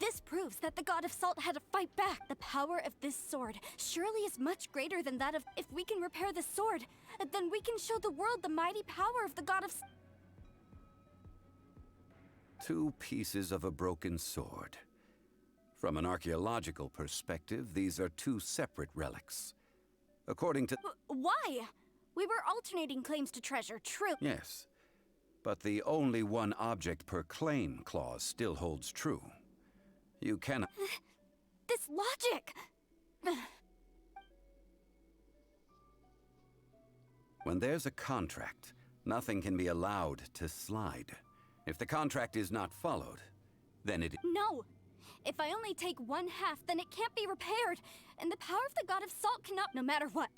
This proves that the god of salt had to fight back. The power of this sword surely is much greater than that of... If we can repair this sword, then we can show the world the mighty power of the god of... Two pieces of a broken sword. From an archaeological perspective, these are two separate relics. According to... Why? We were alternating claims to treasure, true. Yes, but the only one object per claim clause still holds true. You cannot... This logic! When there's a contract, nothing can be allowed to slide. If the contract is not followed, then it... No! If I only take one half, then it can't be repaired, and the power of the god of salt cannot... No matter what,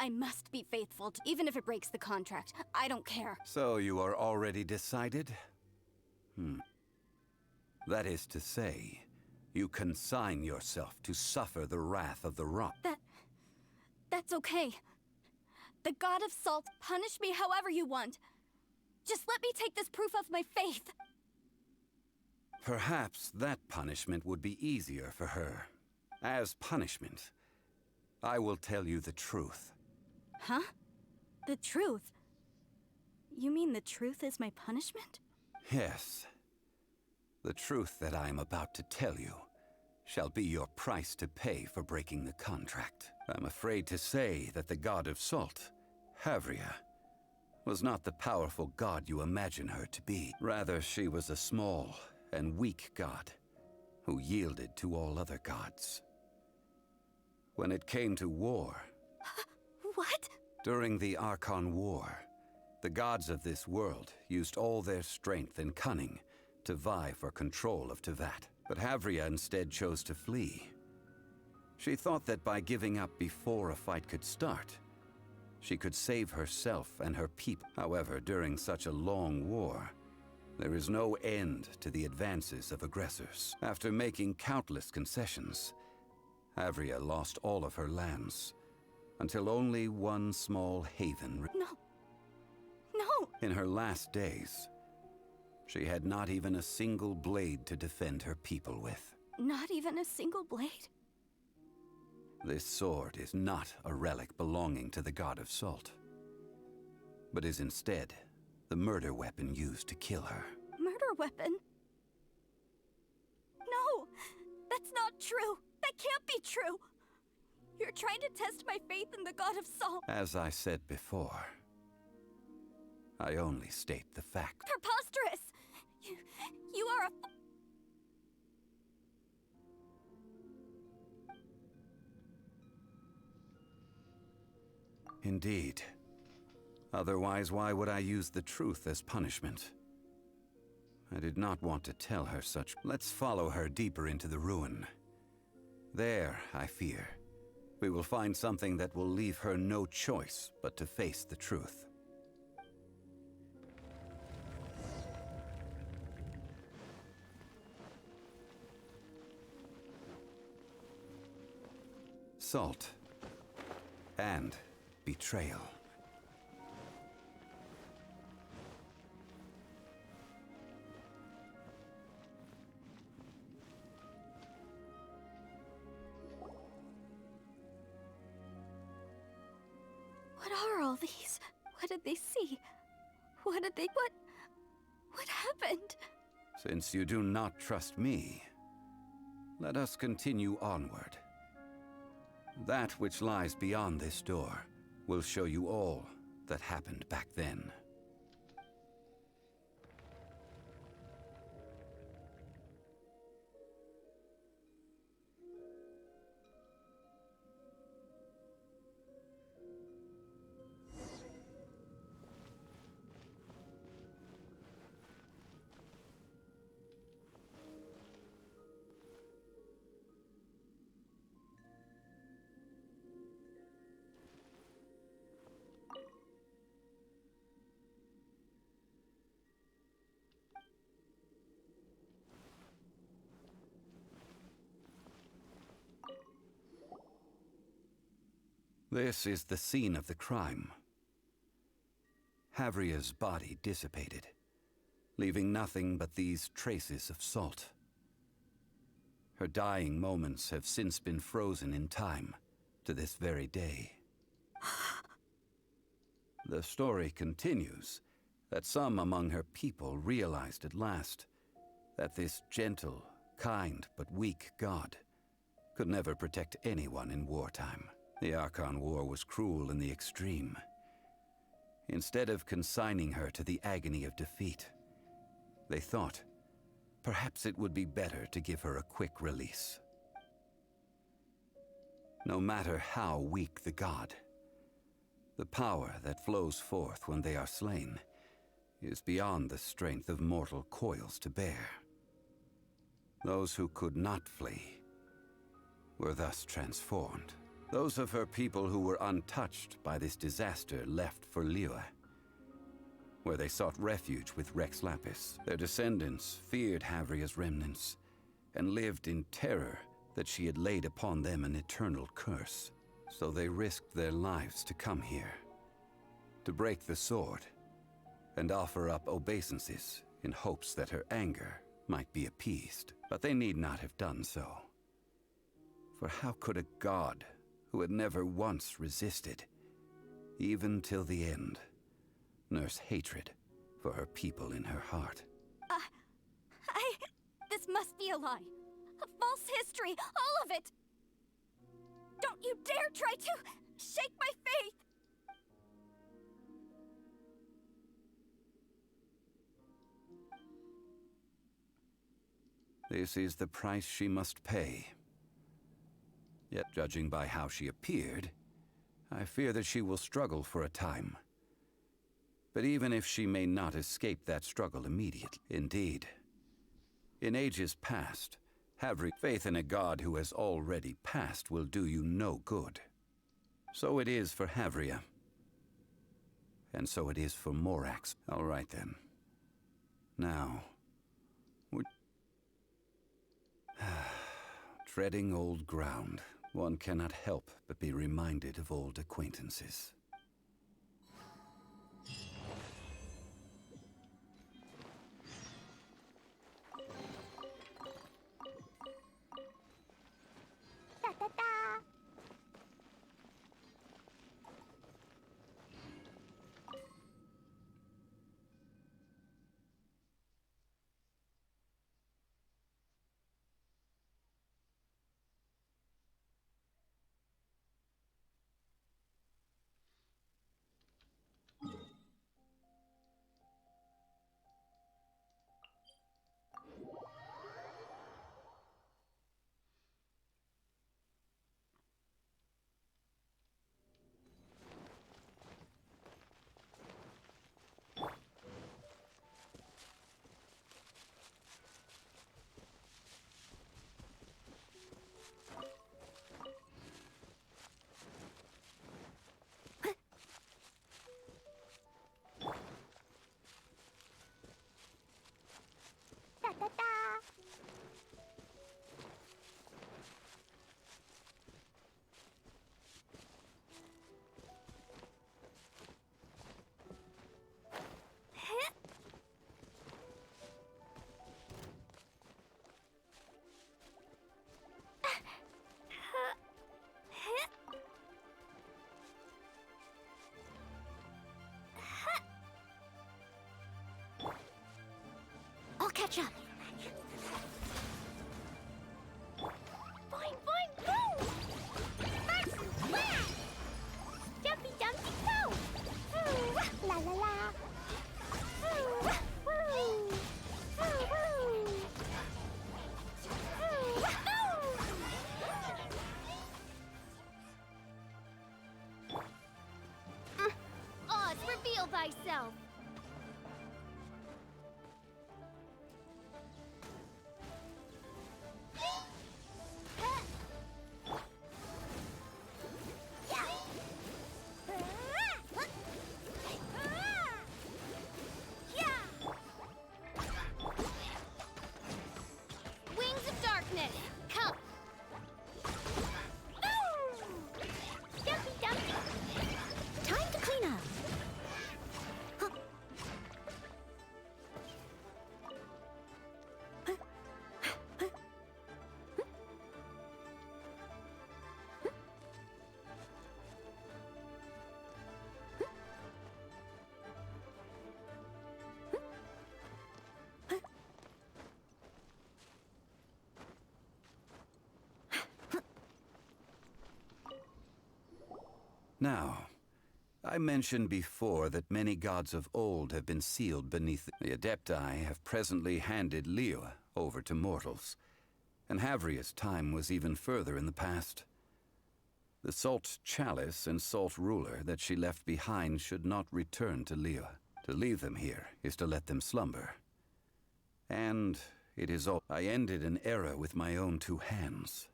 I must be faithful, even if it breaks the contract. I don't care. So you are already decided? That is to say, you consign yourself to suffer the wrath of the rock. That's okay. The god of salt, punish me however you want. Just let me take this proof of my faith. Perhaps that punishment would be easier for her. As punishment, I will tell you the truth. Huh? The truth? You mean the truth is my punishment? Yes. The truth that I am about to tell you shall be your price to pay for breaking the contract. I'm afraid to say that the god of salt, Havria, was not the powerful god you imagine her to be. Rather, she was a small and weak god who yielded to all other gods. When it came to war... What? During the Archon War, the gods of this world used all their strength and cunning to vie for control of Tevat. But Havria instead chose to flee. She thought that by giving up before a fight could start, she could save herself and her people. However, during such a long war, there is no end to the advances of aggressors. After making countless concessions, Havria lost all of her lands, until only one small haven. No. No! In her last days, she had not even a single blade to defend her people with. Not even a single blade? This sword is not a relic belonging to the god of salt, but is instead the murder weapon used to kill her. Murder weapon? No! That's not true! That can't be true! You're trying to test my faith in the god of salt. As I said before, I only state the fact. Preposterous! You are a... Indeed. Otherwise, why would I use the truth as punishment? I did not want to tell her such. Let's follow her deeper into the ruin. There, I fear, we will find something that will leave her no choice but to face the truth. Salt and betrayal. What are all these? What did they see? What happened? Since you do not trust me, let us continue onward. That which lies beyond this door will show you all that happened back then. This is the scene of the crime. Havria's body dissipated, leaving nothing but these traces of salt. Her dying moments have since been frozen in time to this very day. The story continues that some among her people realized at last that this gentle, kind, but weak god could never protect anyone in wartime. The Archon War was cruel in the extreme. Instead of consigning her to the agony of defeat, they thought perhaps it would be better to give her a quick release. No matter how weak the god, the power that flows forth when they are slain is beyond the strength of mortal coils to bear. Those who could not flee were thus transformed. Those of her people who were untouched by this disaster left for Liyue, where they sought refuge with Rex Lapis. Their descendants feared Havria's remnants and lived in terror that she had laid upon them an eternal curse. So they risked their lives to come here, to break the sword and offer up obeisances in hopes that her anger might be appeased. But they need not have done so. For how could a god who had never once resisted, even till the end, nurse hatred for her people in her heart? This must be a lie. A false history, all of it! Don't you dare try to shake my faith! This is the price she must pay. Yet, judging by how she appeared, I fear that she will struggle for a time. But even if she may not escape that struggle immediately, indeed, in ages past, Havri's faith in a god who has already passed will do you no good. So it is for Havria. And so it is for Morax. All right then. Now, we're treading old ground. One cannot help but be reminded of old acquaintances. I'll catch up. Boing, boing, boom! First, whack! Jumpy, jumpy, go! Ooh, la, la, la. Ooh, woo! Ooh, woo! Ooh, woo! Oz, reveal thyself. Wings of darkness, come. Jumpy, jumpy. Time to clean up. Huh. Now, I mentioned before that many gods of old have been sealed beneath the Adepti have presently handed Liyue over to mortals, and Havria's time was even further in the past. The Salt Chalice and Salt Ruler that she left behind should not return to Liyue. To leave them here is to let them slumber. And it is all I ended an era with my own two hands.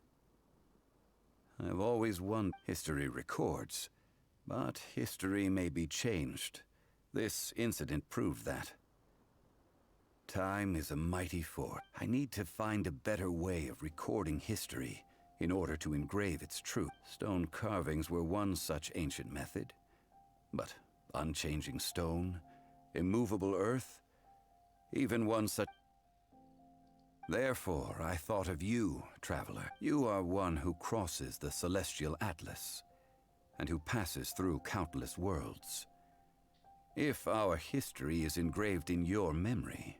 I've always wondered. History records, but history may be changed. This incident proved that. Time is a mighty force. I need to find a better way of recording history in order to engrave its truth. Stone carvings were one such ancient method. But unchanging stone, immovable earth, even one such... Therefore, I thought of you, traveler. You are one who crosses the celestial atlas, and who passes through countless worlds. If our history is engraved in your memory,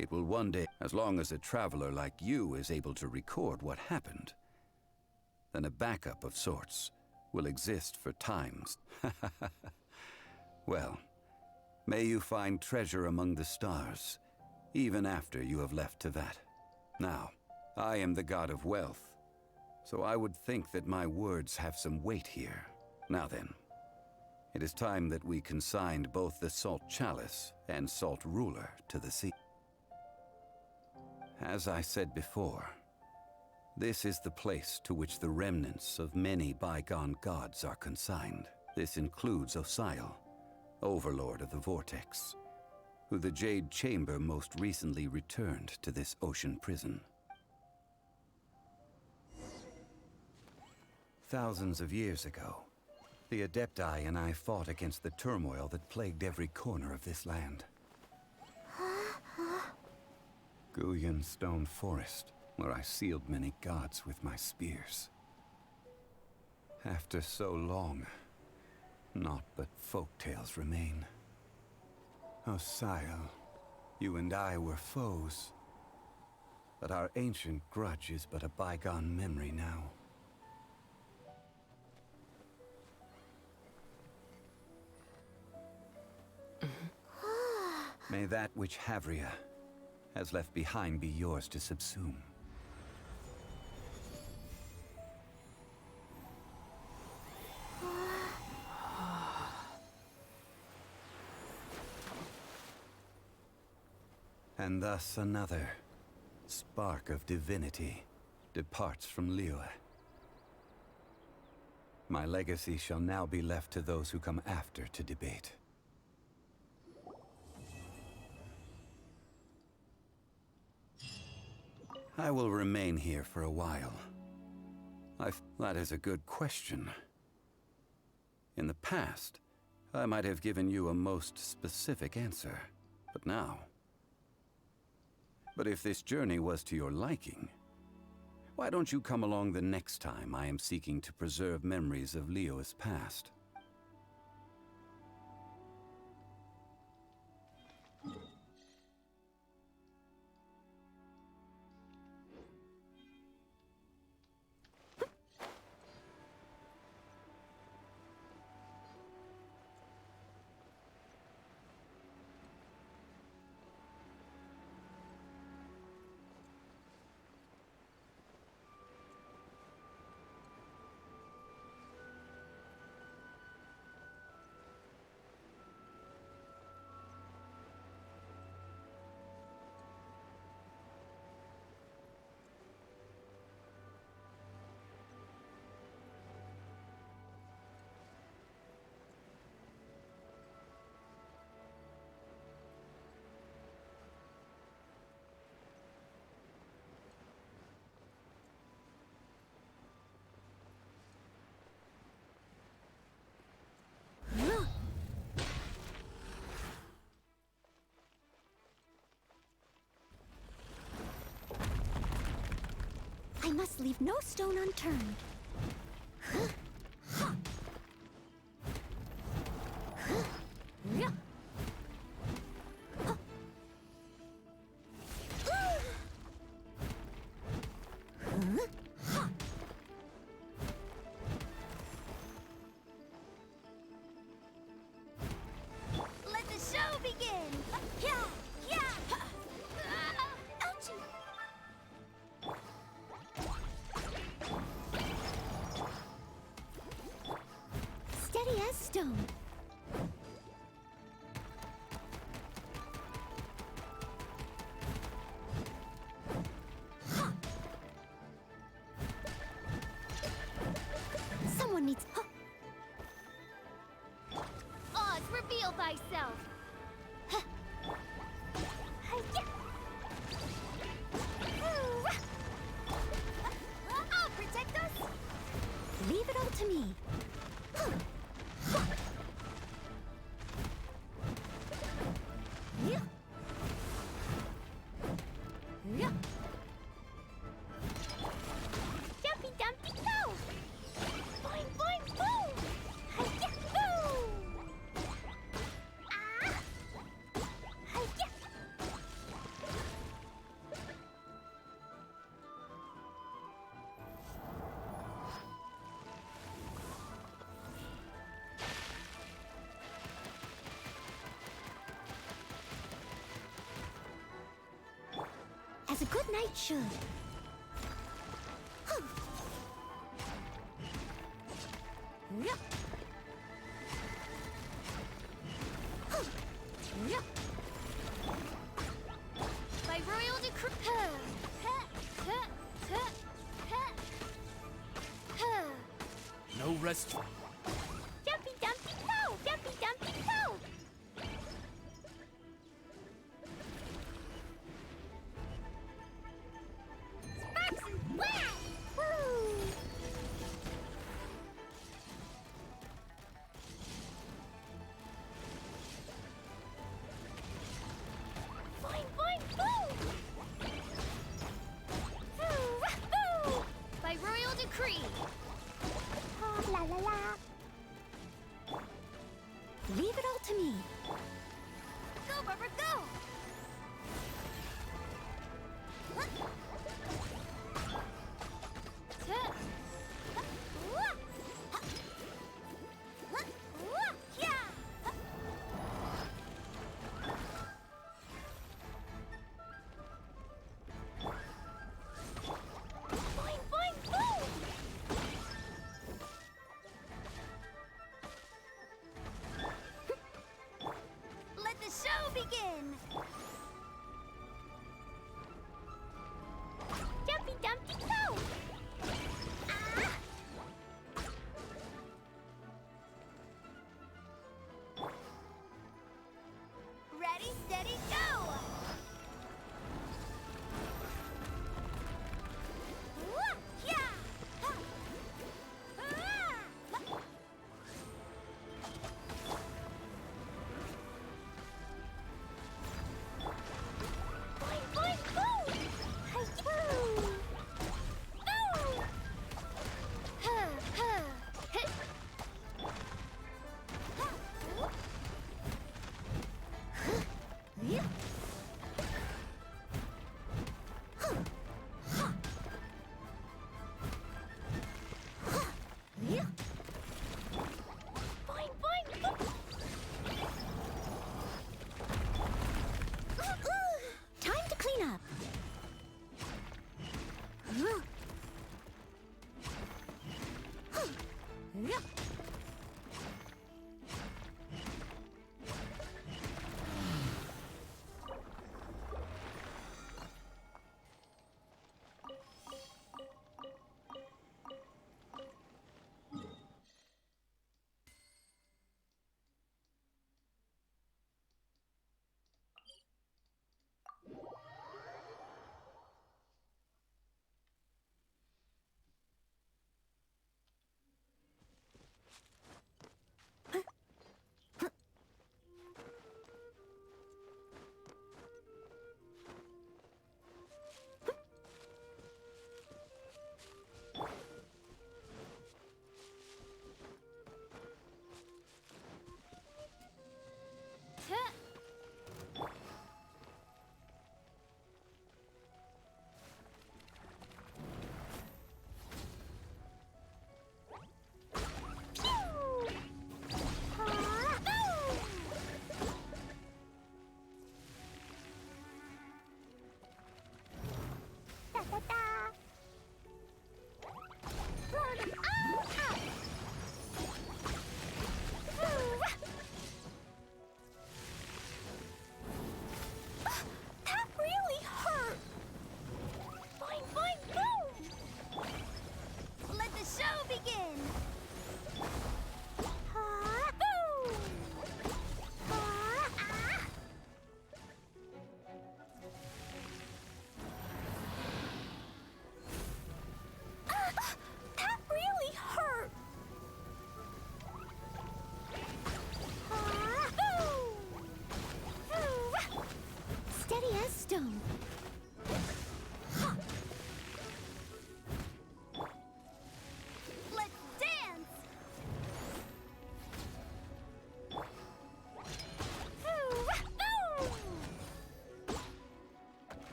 it will one day, as long as a traveler like you is able to record what happened, then a backup of sorts will exist for times. Well, may you find treasure among the stars, even after you have left Tevat. Now, I am the god of wealth, so I would think that my words have some weight here. Now then, it is time that we consigned both the Salt Chalice and Salt Ruler to the sea. As I said before, this is the place to which the remnants of many bygone gods are consigned. This includes Osial, Overlord of the Vortex, who the Jade Chamber most recently returned to this ocean prison. Thousands of years ago, the Adepti and I fought against the turmoil that plagued every corner of this land. Guyan Stone Forest, where I sealed many gods with my spears. After so long, naught but folktales remain. Osial, you and I were foes, but our ancient grudge is but a bygone memory now. May that which Havria has left behind be yours to subsume. And thus another spark of divinity departs from Liyue. My legacy shall now be left to those who come after to debate. I will remain here for a while. That is a good question. In the past, I might have given you a most specific answer, but now... But if this journey was to your liking, why don't you come along the next time I am seeking to preserve memories of Liyue's past? I must leave no stone unturned. begin! Yeah! Yeah! Ouchie! Steady as stone. Someone needs. Oz, reveal thyself. I'll protect us. Leave it all to me. Yeah. Yeah. Jumpy dumpy go! Boing boing boom! Hi-ya! Boo! Ah! Hi-ya! As a good knight should. Yeah. Yeah. By royal decree. No rest. Jumpy dumpy go! Jumpy dumpy go! Sparks and flash! Woo! Boing boing boom! Woo! By royal decree. La la la. Leave it all to me. Go, Rubber, go! Boing, boing, boom! Let the show begin! Jumpy dumpy go! Ah! Ready, steady, go! Wah! Yeah! Ha! Ah! Boing, boing, boom! Hi-woo! Boom! Ha, ha, hit. Ha, whoop. Huh. Yeah. Huh. Ha. Huh. Yeah. Boing, boing, boom! Time to clean up. Yeah. Huh.